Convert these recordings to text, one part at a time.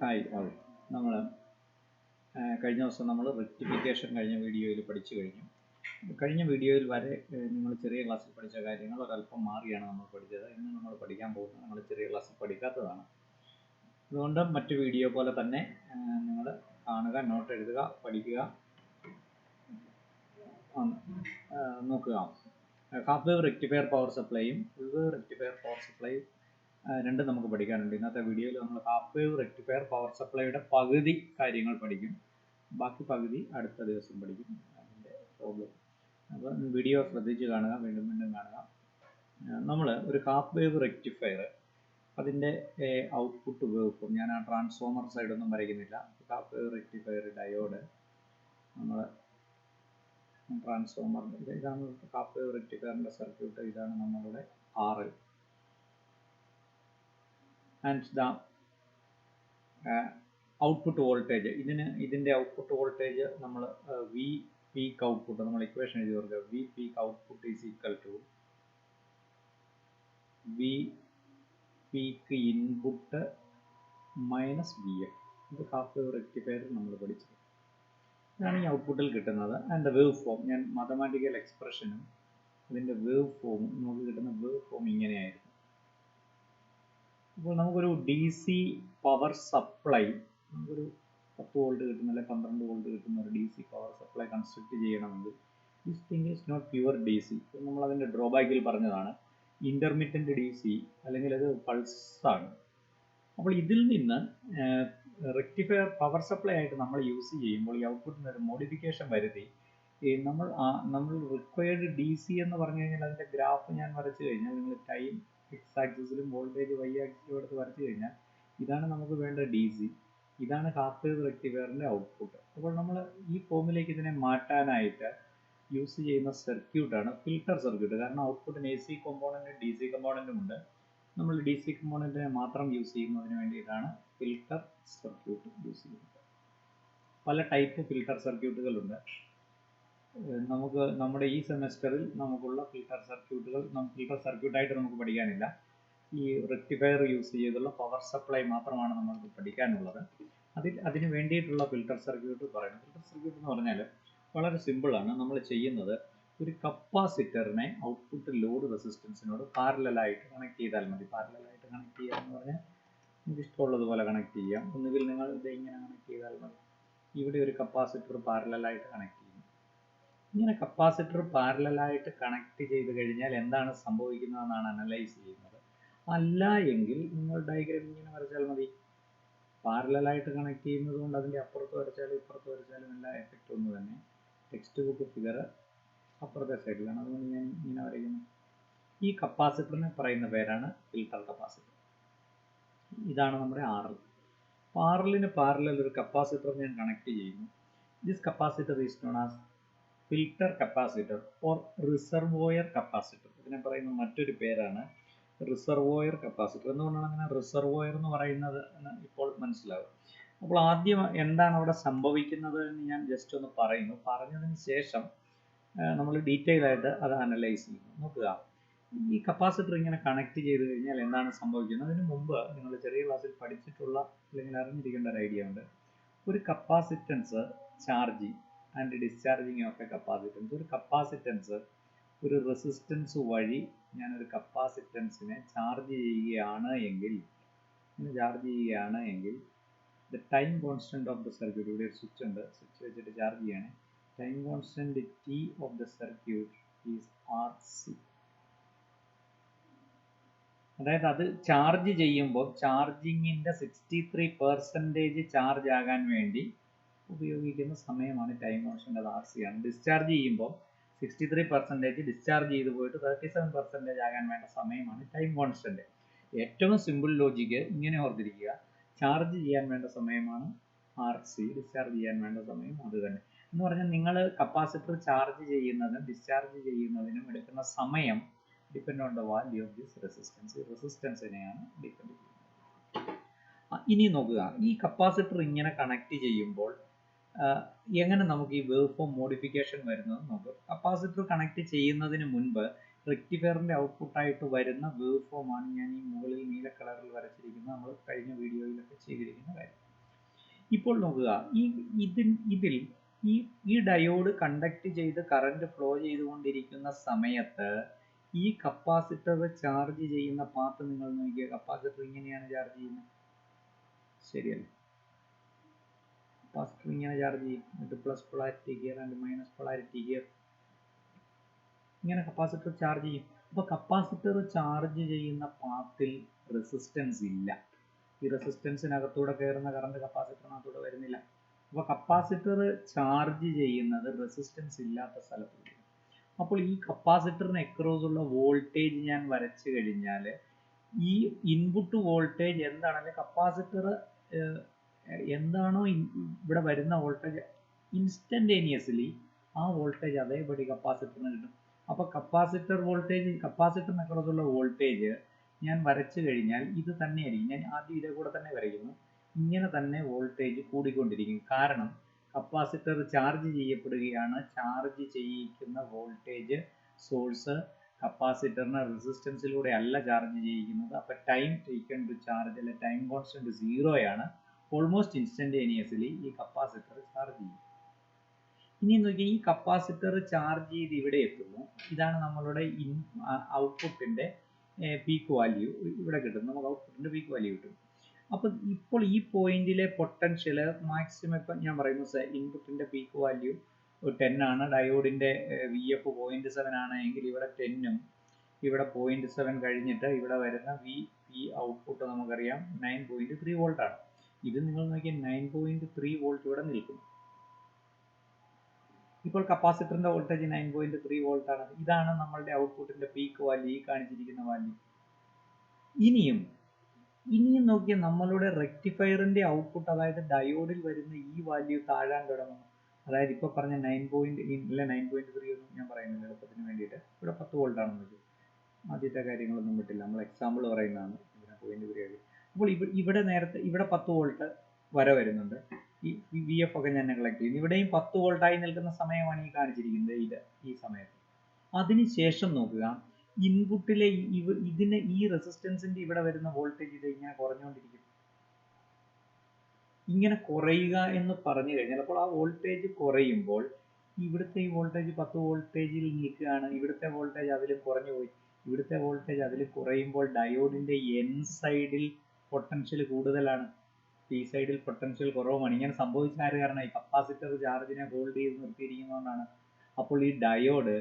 Hi all. നമ്മൾ കഴിഞ്ഞ ദിവസം നമ്മൾ റെക്ടിഫിക്കേഷൻ കഴിഞ്ഞ വീഡിയോയിൽ പഠിച്ചു കഴിഞ്ഞു. കഴിഞ്ഞ വീഡിയോയിൽ വരെ നിങ്ങൾ ചെറിയ ക്ലാസ്സിൽ പഠിച്ച കാര്യങ്ങൾ ഒരല്പം മാറിയാണ് നമ്മൾ പഠിച്ചത്. ഇന്ന് നമ്മൾ പഠിക്കാൻ പോകുന്നത് നമ്മൾ ചെറിയ ക്ലാസ്സിൽ പഠിക്കാത്തതാണ്. അതുകൊണ്ട് മറ്റു വീഡിയോ പോലെ തന്നെ നിങ്ങൾ കാണുക, നോട്ട് എഴുതുക, പഠിക്കുക, നോക്കുക. ഹാഫ് വേവ് റെക്ടിഫയർ പവർ സപ്ലൈയും ഫുൾ വേവ് റെക്ടിഫയർ പവർ സപ്ലൈയും രണ്ടും നമുക്ക് പഠിക്കാനുണ്ട്. ഇന്നത്തെ വീഡിയോയിൽ നമ്മൾ ഹാഫ് വേവ് റെക്ടിഫയർ പവർ സപ്ലൈയുടെ പകുതി കാര്യങ്ങൾ പഠിക്കും, ബാക്കി പകുതി അടുത്ത ദിവസം പഠിക്കും. അതിൻ്റെ പ്രോബ്ലം അപ്പോൾ വീഡിയോ ശ്രദ്ധിച്ച് കാണുക, വീണ്ടും വീണ്ടും കാണുക. നമ്മൾ ഒരു ഹാഫ് വേവ് റെക്ടിഫയർ, അതിൻ്റെ ഔട്ട്പുട്ട് വേവ് ഫോം, ഞാൻ ആ ട്രാൻസ്ഫോമർ സൈഡൊന്നും വരയ്ക്കുന്നില്ല. ഹാഫ് വേവ് റെക്ടിഫയർ ഡയോഡ്, നമ്മൾ ട്രാൻസ്ഫോമർ, ഇതാണ് ഹാഫ് വേവ് റെക്ടിഫയറിൻ്റെ സർക്യൂട്ട്. ഇതാണ് നമ്മളുടെ RL and the output voltage. ഇതിൻ്റെ ഔട്ട്പുട്ട് വോൾട്ടേജ് നമ്മൾ വി പീക്ക് ഔട്ട്പുട്ട്, നമ്മൾ ഇക്വേഷൻ എഴുതി കൊടുക്കുക. V peak output is equal to V peak input minus VF. ഇത് ഹാഫ് വേവ് റെക്ടിഫയർ നമ്മൾ പഠിച്ചത്. ഇതാണ് ഈ ഔട്ട്പുട്ടിൽ കിട്ടുന്നത്. ആൻഡ് വേവ് ഫോം, ഞാൻ മാത്തമാറ്റിക്കൽ എക്സ്പ്രഷനും അതിൻ്റെ വേവ് ഫോമും, നമുക്ക് കിട്ടുന്ന വേവ് ഫോം ഇങ്ങനെയായിരുന്നു. അപ്പോൾ നമുക്കൊരു DC പവർ സപ്ലൈ, നമുക്കൊരു 10 വോൾട്ട് കിട്ടുന്ന അല്ലെങ്കിൽ 12 വോൾട്ട് കിട്ടുന്ന ഒരു DC പവർ സപ്ലൈ കൺസ്ട്രക്ട് ചെയ്യണമെങ്കിൽ this thing is not pure DC. നമ്മൾ അതിൻ്റെ ഡ്രോബാക്കിൽ പറഞ്ഞതാണ്, ഇൻ്റർമിറ്റൻ്റ് DC അല്ലെങ്കിൽ അത് പൾസാണ്. അപ്പോൾ ഇതിൽ നിന്ന് റെക്ടിഫയർ പവർ സപ്ലൈ ആയിട്ട് നമ്മൾ യൂസ് ചെയ്യുമ്പോൾ ഈ ഔട്ട്പുട്ടിന് ഒരു മോഡിഫിക്കേഷൻ വരുത്തി നമ്മൾ റിക്വയർഡ് DC എന്ന് പറഞ്ഞു കഴിഞ്ഞാൽ അതിൻ്റെ ഗ്രാഫ് ഞാൻ വരച്ചു കഴിഞ്ഞാൽ, നിങ്ങൾ ടൈം X ആക്സിസിലും വോൾട്ടേജ് Y ആക്സിസിലും എടുത്ത് വരച്ചു കഴിഞ്ഞാൽ ഇതാണ് നമുക്ക് വേണ്ട DC, ഇതാണ് ഹാഫ് വേവ് റെക്ടിഫയറിൻ്റെ ഔട്ട്പുട്ട്. അപ്പോൾ നമ്മൾ ഈ ഫോമിലേക്ക് ഇതിനെ മാറ്റാനായിട്ട് യൂസ് ചെയ്യുന്ന സർക്യൂട്ടാണ് ഫിൽട്ടർ സർക്യൂട്ട്. കാരണം ഔട്ട്പുട്ടിന് AC കമ്പോണൻറ്റും DC കമ്പോണൻറ്റും ഉണ്ട്. നമ്മൾ DC കമ്പോണൻറ്റിനെ മാത്രം യൂസ് ചെയ്യുന്നതിന് വേണ്ടിയിട്ടാണ് ഫിൽട്ടർ സർക്യൂട്ട് യൂസ് ചെയ്യുന്നത്. പല ടൈപ്പ് ഫിൽട്ടർ സർക്യൂട്ടുകളുണ്ട്. നമുക്ക് നമ്മുടെ ഈ സെമസ്റ്ററിൽ നമുക്കുള്ള ഫിൽട്ടർ സർക്യൂട്ടായിട്ട് നമുക്ക് പഠിക്കാനില്ല. ഈ റെക്ടിഫയർ യൂസ് ചെയ്തുള്ള പവർ സപ്ലൈ മാത്രമാണ് നമുക്ക് പഠിക്കാനുള്ളത്. അതിന് വേണ്ടിയിട്ടുള്ള ഫിൽട്ടർ സർക്യൂട്ട് പറയുന്നത്. ഫിൽട്ടർ സർക്യൂട്ട് എന്ന് പറഞ്ഞാൽ വളരെ സിമ്പിളാണ്. നമ്മൾ ചെയ്യുന്നത്, ഒരു കപ്പാസിറ്ററിനെ ഔട്ട്പുട്ട് ലോഡ് റെസിസ്റ്റൻസിനോട് പാരലലായിട്ട് കണക്ട് ചെയ്താൽ മതി. പാരലലായിട്ട് കണക്ട് ചെയ്യുക എന്ന് പറഞ്ഞാൽ നമുക്ക് ഇഷ്ടമുള്ളതുപോലെ കണക്ട് ചെയ്യാം. ഒന്നുകിൽ നിങ്ങൾ ഇത് ഇങ്ങനെ കണക്ട് ചെയ്താൽ മതി. ഇവിടെ ഒരു കപ്പാസിറ്റർ പാരലലായിട്ട് കണക്ട് ചെയ്യും. ഇങ്ങനെ കപ്പാസിറ്റർ പാരലലായിട്ട് കണക്ട് ചെയ്ത് കഴിഞ്ഞാൽ എന്താണ് സംഭവിക്കുന്നതെന്നാണ് അനലൈസ് ചെയ്യുന്നത്. അല്ല എങ്കിൽ നിങ്ങൾ ഡയഗ്രാം ഇങ്ങനെ വരച്ചാൽ മതി. പാരലലായിട്ട് കണക്ട് ചെയ്യുന്നത് കൊണ്ട് അതിൻ്റെ അപ്പുറത്ത് വരച്ചാലും ഇപ്പുറത്ത് വരച്ചാലും എല്ലാ എഫക്റ്റ് ഒന്ന് തന്നെ. ടെക്സ്റ്റ് ബുക്ക് ഫിഗർ അപ്പുറത്തെ സൈഡിലാണ്, അതുകൊണ്ട് ഞാൻ ഇങ്ങനെ വരയ്ക്കുന്നു. ഈ കപ്പാസിറ്ററിനെ പറയുന്ന പേരാണ് ഫിൽട്ടർ കപ്പാസിറ്റർ. ഇതാണ് നമ്മുടെ RL. RLന് പാരലൽ ഒരു കപ്പാസിറ്റർ ഞാൻ കണക്ട് ചെയ്യുന്നു. This capacitor is known as filter capacitor or reservoir capacitor. ഇതിനെ പറയുന്ന മറ്റൊരു പേരാണ് റിസർവോയർ കപ്പാസിറ്റർ എന്ന് പറഞ്ഞാൽ അങ്ങനെ റിസർവോയർ എന്ന് പറയുന്നത് ഇപ്പോൾ മനസ്സിലാവും. അപ്പോൾ ആദ്യം എന്താണ് അവിടെ സംഭവിക്കുന്നത് എന്ന് ഞാൻ ജസ്റ്റ് ഒന്ന് പറയുന്നു. പറഞ്ഞതിന് ശേഷം നമ്മൾ ഡീറ്റെയിൽ ആയിട്ട് അത് അനലൈസ് ചെയ്യുന്നു. നോക്കുക, ഈ കപ്പാസിറ്റർ ഇങ്ങനെ കണക്ട് ചെയ്ത് കഴിഞ്ഞാൽ എന്താണ് സംഭവിക്കുന്നത്? അതിന് മുമ്പ് നിങ്ങൾ ചെറിയ ക്ലാസ്സിൽ പഠിച്ചിട്ടുള്ള അല്ലെങ്കിൽ അറിഞ്ഞിരിക്കേണ്ട ഒരു ഐഡിയ ഉണ്ട്. ഒരു capacitance charging and discharging of A capacitance. ഒരു കപ്പാസിറ്റൻസ് ഒരു റെസിസ്റ്റൻസ് വഴി ഞാനൊരു കപ്പാസിറ്റൻസിനെ ചാർജ് ചെയ്യുകയാണ് എങ്കിൽ the time constant of the circuit, ഇവിടെ ഒരു സ്വിച്ച് ഉണ്ട്, സ്വിച്ച് വെച്ചിട്ട് ചാർജ് ചെയ്യണേ. Time constant T of the circuit is RC. അതായത് അത് ചാർജ് ചെയ്യുമ്പോൾ ചാർജിങ്ങിൻ്റെ 63% ചാർജ് ആകാൻ വേണ്ടി ഉപയോഗിക്കുന്ന സമയമാണ് ടൈം കോൺസ്റ്റന്റ്. അത് RC ആണ്. ഡിസ്ചാർജ് ചെയ്യുമ്പോൾ 63% ഡിസ്ചാർജ് ചെയ്ത് പോയിട്ട് 37% ആകാൻ വേണ്ട സമയമാണ് ടൈം കോൺസ്റ്റന്റ്. ഏറ്റവും സിമ്പിൾ ലോജിക്ക് ഇങ്ങനെ ഓർത്തിരിക്കുക, ചാർജ് ചെയ്യാൻ വേണ്ട സമയമാണ് RC, ഡിസ്ചാർജ് ചെയ്യാൻ വേണ്ട സമയം അത് തന്നെ. എന്ന് പറഞ്ഞാൽ നിങ്ങൾ കപ്പാസിറ്റർ ചാർജ് ചെയ്യുന്നതിനും ഡിസ്ചാർജ് ചെയ്യുന്നതിനും എടുക്കുന്ന സമയം depend on the value of this resistance. റെസിസ്റ്റൻസിനെയാണ് ഡിപ്പെൻഡ് ചെയ്യുന്നത്. ഇനി നോക്കുക, ഈ കപ്പാസിറ്റർ ഇങ്ങനെ കണക്ട് ചെയ്യുമ്പോൾ എങ്ങനെ നമുക്ക് ഈ വേവ് ഫോം മോഡിഫിക്കേഷൻ വരുന്നത് നോക്കുക. കപ്പാസിറ്റർ കണക്ട് ചെയ്യുന്നതിന് മുൻപ് റെക്ടിഫയറിൻ്റെ ഔട്ട്പുട്ടായിട്ട് വരുന്ന വേവ് ഫോമാണ് ഞാൻ ഈ മുകളിൽ നീല കളറിൽ വരച്ചിരിക്കുന്നത്. നമ്മൾ കഴിഞ്ഞ വീഡിയോയിലൊക്കെ ചെയ്തിരിക്കുന്ന കാര്യം. ഇപ്പോൾ നോക്കുക, ഇതിൽ ഈ ഡയോഡ് കണ്ടക്ട് ചെയ്ത് കറണ്ട് ഫ്ലോ ചെയ്തുകൊണ്ടിരിക്കുന്ന സമയത്ത് ഈ കപ്പാസിറ്റർ ചാർജ് ചെയ്യുന്ന പാത്ത് നിങ്ങൾ നോക്കിയ കപ്പാസിറ്റർ ഇങ്ങനെയാണ് ചാർജ് ചെയ്യുന്നത്, ശരിയല്ലേ? കപ്പാസിറ്റർ ഇങ്ങനെ ചാർജ് ചെയ്യും, എന്നിട്ട് plus polarity here and minus polarity here, ഇങ്ങനെ കപ്പാസിറ്റർ ചാർജ് ചെയ്യും. അപ്പോൾ കപ്പാസിറ്റർ ചാർജ് ചെയ്യുന്ന പാത്തിൽ റെസിസ്റ്റൻസ് ഇല്ല. ഈ റെസിസ്റ്റൻസിനകത്തൂടെ കയറുന്ന കറണ്ട് കപ്പാസിറ്ററിനകത്തൂടെ വരുന്നില്ല. അപ്പോൾ കപ്പാസിറ്റർ ചാർജ് ചെയ്യുന്നത് റെസിസ്റ്റൻസ് ഇല്ലാത്ത സ്ഥലത്ത്. അപ്പോൾ ഈ കപ്പാസിറ്ററിന് അക്രോസ് ഉള്ള വോൾട്ടേജ് ഞാൻ വരച്ചു കഴിഞ്ഞാൽ ഈ ഇൻപുട്ട് വോൾട്ടേജ് എന്താണെങ്കിലും കപ്പാസിറ്റർ എന്താണോ ഇവിടെ വരുന്ന വോൾട്ടേജ് ഇൻസ്റ്റന്റേനിയസ്ലി ആ വോൾട്ടേജ് അതേപടി കപ്പാസിറ്ററിന് കിട്ടും. അപ്പോൾ കപ്പാസിറ്റർ വോൾട്ടേജ്, കപ്പാസിറ്ററിന് അക്രോസ് ഉള്ള വോൾട്ടേജ് ഞാൻ വരച്ചു കഴിഞ്ഞാൽ ഇത് തന്നെയായിരിക്കും. ഞാൻ ആദ്യം ഇതേ കൂടെ തന്നെ വരയ്ക്കുന്നു. ഇങ്ങനെ തന്നെ വോൾട്ടേജ് കൂടിക്കൊണ്ടിരിക്കും. കാരണം കപ്പാസിറ്റർ ചാർജ് ചെയ്യപ്പെടുകയാണ്. ചാർജ് ചെയ്യിക്കുന്ന വോൾട്ടേജ് സോഴ്സ് കപ്പാസിറ്ററിന് റെസിസ്റ്റൻസിലൂടെ അല്ല ചാർജ് ചെയ്യിക്കുന്നത്. അപ്പോൾ ടൈം ടേക്കൺ ടു ചാർജ് അല്ലെ ടൈം കോൺസ്റ്റന്റ് 0 ആണ്. ഓൾമോസ്റ്റ് ഇൻസ്റ്റന്റേനിയസ്ലി ഈ കപ്പാസിറ്റർ ചാർജ് ചെയ്യും. ഇനി നോക്കി, ഈ കപ്പാസിറ്റർ ചാർജ് ചെയ്ത് ഇവിടെ എത്തുന്നു. ഇതാണ് നമ്മളുടെ ഔട്ട്പുട്ടിന്റെ പീക്ക് വാല്യൂ ഇവിടെ കിട്ടും. നമുക്ക് ഔട്ട്പുട്ടിന്റെ പീക്ക് വാല്യൂ കിട്ടും. അപ്പോൾ ഇപ്പോൾ ഈ പോയിന്റിലെ പൊട്ടൻഷ്യൽ മാക്സിമം, ഇപ്പം ഞാൻ പറയുന്നു ഇൻപുട്ടിന്റെ പീക്ക് വാല്യൂ 10 ആണ്, ഡയോഡിന്റെ VF 0.7 ആണ് എങ്കിൽ ഇവിടെ 10ഉം ഇവിടെ 0.7 കഴിഞ്ഞിട്ട് ഇവിടെ വരുന്ന ഈ ഔട്ട്പുട്ട് നമുക്കറിയാം 9.3 വോൾട്ട് ആണ്. ഇത് നിങ്ങൾ നോക്കിയാൽ 9.3 വോൾട്ട് ഇവിടെ നിൽക്കും. ഇപ്പോൾ കപ്പാസിറ്ററിന്റെ വോൾട്ടേജ് 9.3 വോൾട്ട് ആണ്. ഇതാണ് നമ്മളുടെ ഔട്ട്പുട്ടിന്റെ പീക്ക് വാല്യൂ, ഈ കാണിച്ചിരിക്കുന്ന വാല്യൂ. ഇനിയും നോക്കിയാൽ നമ്മളുടെ റെക്ടിഫയറിന്റെ ഔട്ട്പുട്ട്, അതായത് ഡയോഡിൽ വരുന്ന ഈ വാല്യൂ താഴാൻ തുടങ്ങും. അതായത് ഇപ്പോൾ പറഞ്ഞ 9.3 ഒന്നും ഞാൻ പറയുന്നില്ല എളുപ്പത്തിന് വേണ്ടിയിട്ട്. ഇവിടെ 10 വോൾട്ട് ആണെന്ന് വെച്ചു. ആദ്യത്തെ കാര്യങ്ങളൊന്നും വിട്ടില്ല, നമ്മൾ എക്സാമ്പിൾ പറയുന്നതാണ്. ഇവിടെ 0.3 ആയി. അപ്പോൾ ഇവിടെ നേരത്തെ ഇവിടെ 10 വോൾട്ട് വരെ വരുന്നുണ്ട്. ഈ VF ഒക്കെ ഞാൻ നെഗ്ലക്ട് ചെയ്യുന്നു. ഇവിടെയും 10 വോൾട്ടായി നിൽക്കുന്ന സമയമാണ് ഈ കാണിച്ചിരിക്കുന്നത്, ഈ സമയത്ത്. അതിനുശേഷം നോക്കുക, ഇൻപുട്ടിലെ ഈ റെസിസ്റ്റൻസിന്റെ ഇവിടെ വരുന്ന വോൾട്ടേജ് ഇത് ഇങ്ങനെ കുറഞ്ഞുകൊണ്ടിരിക്കും. ഇങ്ങനെ കുറയുക എന്ന് പറഞ്ഞു കഴിഞ്ഞാൽ അപ്പോൾ ആ വോൾട്ടേജ് കുറയുമ്പോൾ ഇവിടുത്തെ ഈ വോൾട്ടേജ് 10 വോൾട്ടേജിൽ നിൽക്കുകയാണ്. ഇവിടുത്തെ വോൾട്ടേജ് അതിലും കുറഞ്ഞു പോയി. ഇവിടുത്തെ വോൾട്ടേജ് അതിൽ കുറയുമ്പോൾ ഡയോഡിന്റെ N സൈഡിൽ പൊട്ടൻഷ്യൽ കൂടുതലാണ്, P സൈഡിൽ പൊട്ടൻഷ്യൽ കുറവുമാണ്. ഇങ്ങനെ സംഭവിച്ച കാരണം ഈ കപ്പാസിറ്റർ ചാർജിനെ ഹോൾഡ് ചെയ്ത് നിർത്തിയിരിക്കുന്നതുകൊണ്ടാണ്. അപ്പോൾ ഈ ഡയോഡ്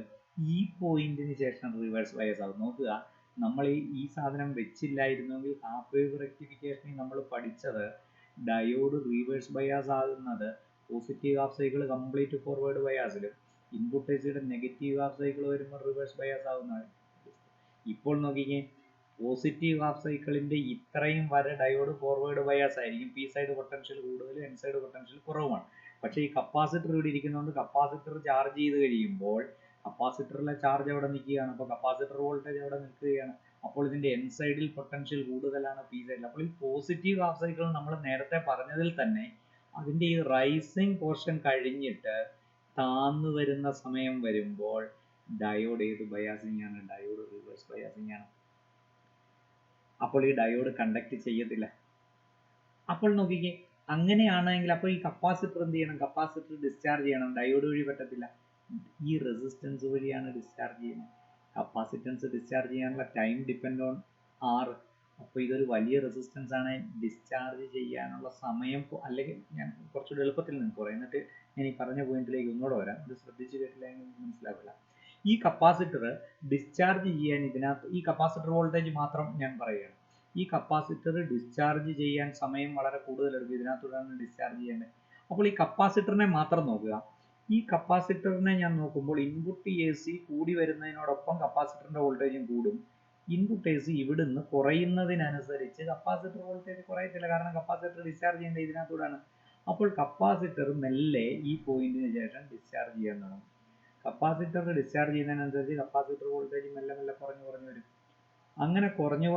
ഈ പോയിന്റിന് ശേഷം റിവേഴ്സ് ബയസ് ആകും. നോക്കുക, നമ്മൾ ഈ സാധനം വെച്ചില്ലായിരുന്നെങ്കിൽ ഹാഫ് വേവ് റെക്ടിഫിക്കേഷനിൽ നമ്മൾ പഠിച്ചത് ഡയോഡ് റിവേഴ്സ് ബയാസ് ആകുന്നത് positive half cycle complete forward ബയാസിലും ഇൻപുട്ട് എസിയുടെ നെഗറ്റീവ് ഹാഫ് സൈക്കിൾ വരുമ്പോൾ റിവേഴ്സ് ബയാസ് ആകുന്നത്. ഇപ്പോൾ നോക്കിക്കേ, പോസിറ്റീവ് ഹാഫ് സൈക്കിളിന്റെ ഇത്രയും വരെ ഡയോഡ് ഫോർവേഡ് ബയാസ് ആയിരിക്കും. പി സൈഡ് പൊട്ടൻഷ്യൽ കൂടുതലും എൻ സൈഡ് പൊട്ടൻഷ്യൽ കുറവുമാണ്. പക്ഷേ ഈ കപ്പാസിറ്റർ ഇവിടെ ഇരിക്കുന്നതുകൊണ്ട് കപ്പാസിറ്റർ ചാർജ് ചെയ്ത് കഴിയുമ്പോൾ കപ്പാസിറ്ററിലെ ചാർജ് അവിടെ നിൽക്കുകയാണ്. അപ്പോൾ കപ്പാസിറ്റർ വോൾട്ടേജ് അവിടെ നിൽക്കുകയാണ്. അപ്പോൾ ഇതിന്റെ എൻ സൈഡിൽ പൊട്ടൻഷ്യൽ കൂടുതലാണ് പി സൈഡിൽ. അപ്പോൾ ഈ പോസിറ്റീവ് ഹാഫ് സൈക്കിൾ നമ്മൾ നേരത്തെ പറഞ്ഞതിൽ തന്നെ അതിന്റെ ഈ റൈസിങ് പോർഷൻ കഴിഞ്ഞിട്ട് താന്നു വരുന്ന സമയം വരുമ്പോൾ ഡയോഡ് ഏത് ബയാസിംഗ് ആണ്? ഡയോഡ് റിവേഴ്സ് ബയാസിംഗ് ആണ്. അപ്പോൾ ഈ ഡയോഡ് കണ്ടക്ട് ചെയ്യത്തില്ല. അപ്പോൾ നോക്കിക്കേ, അങ്ങനെയാണെങ്കിൽ അപ്പോൾ ഈ കപ്പാസിറ്റർ എന്ത് ചെയ്യണം? കപ്പാസിറ്റർ ഡിസ്ചാർജ് ചെയ്യണം. ഡയോഡ് വഴി പറ്റത്തില്ല, ഈ റെസിസ്റ്റൻസ് വഴിയാണ് ഡിസ്ചാർജ് ചെയ്യുന്നത്. കപ്പാസിറ്റൻസ് ഡിസ്ചാർജ് ചെയ്യാനുള്ള ടൈം ഡിപ്പെൻഡ് ഓൺ R. അപ്പോൾ ഇതൊരു വലിയ റെസിസ്റ്റൻസ് ആണ്. ഡിസ്ചാർജ് ചെയ്യാനുള്ള സമയം, അല്ലെങ്കിൽ ഞാൻ കുറച്ചുകൂടി എളുപ്പത്തിൽ നിങ്ങൾക്ക് പറയാം, എന്നിട്ട് ഞാൻ ഈ പറഞ്ഞ പോയിന്റിലേക്ക് ഒന്നുകൂടെ വരാം. ഇത് ശ്രദ്ധിച്ച് കേട്ടില്ലെങ്കിൽ മനസ്സിലാവില്ല. ഈ കപ്പാസിറ്റർ ഡിസ്ചാർജ് ചെയ്യാൻ ഇതിനകത്ത് ഈ കപ്പാസിറ്റർ വോൾട്ടേജ് മാത്രം ഞാൻ പറയുകയാണ്. ഈ കപ്പാസിറ്റർ ഡിസ്ചാർജ് ചെയ്യാൻ സമയം വളരെ കൂടുതലെടുക്കും. ഇതിനകത്തൂടെയാണ് ഡിസ്ചാർജ് ചെയ്യേണ്ടത്. അപ്പോൾ ഈ കപ്പാസിറ്ററിനെ മാത്രം നോക്കുക. ഈ കപ്പാസിറ്ററിനെ ഞാൻ നോക്കുമ്പോൾ ഇൻപുട്ട് AC കൂടി വരുന്നതിനോടൊപ്പം കപ്പാസിറ്ററിന്റെ വോൾട്ടേജും കൂടും. ഇൻപുട്ട് AC ഇവിടുന്ന് കുറയുന്നതിനനുസരിച്ച് കപ്പാസിറ്റർ വോൾട്ടേജ് കുറയത്തില്ല. കാരണം കപ്പാസിറ്റർ ഡിസ്ചാർജ് ചെയ്യേണ്ടത് ഇതിനകത്തൂടെയാണ്. അപ്പോൾ കപ്പാസിറ്റർ മെല്ലെ ഈ പോയിന്റിന് ശേഷം ഡിസ്ചാർജ് ചെയ്യാൻ തുടങ്ങും. കപ്പാസിറ്റർ ഡിസ്ചാർജ് ചെയ്യുന്നതിനനുസരിച്ച് കപ്പാസിറ്റർ വോൾട്ടേജ് മെല്ലെ മെല്ലെ കുറഞ്ഞു വരും. അങ്ങനെ കുറഞ്ഞു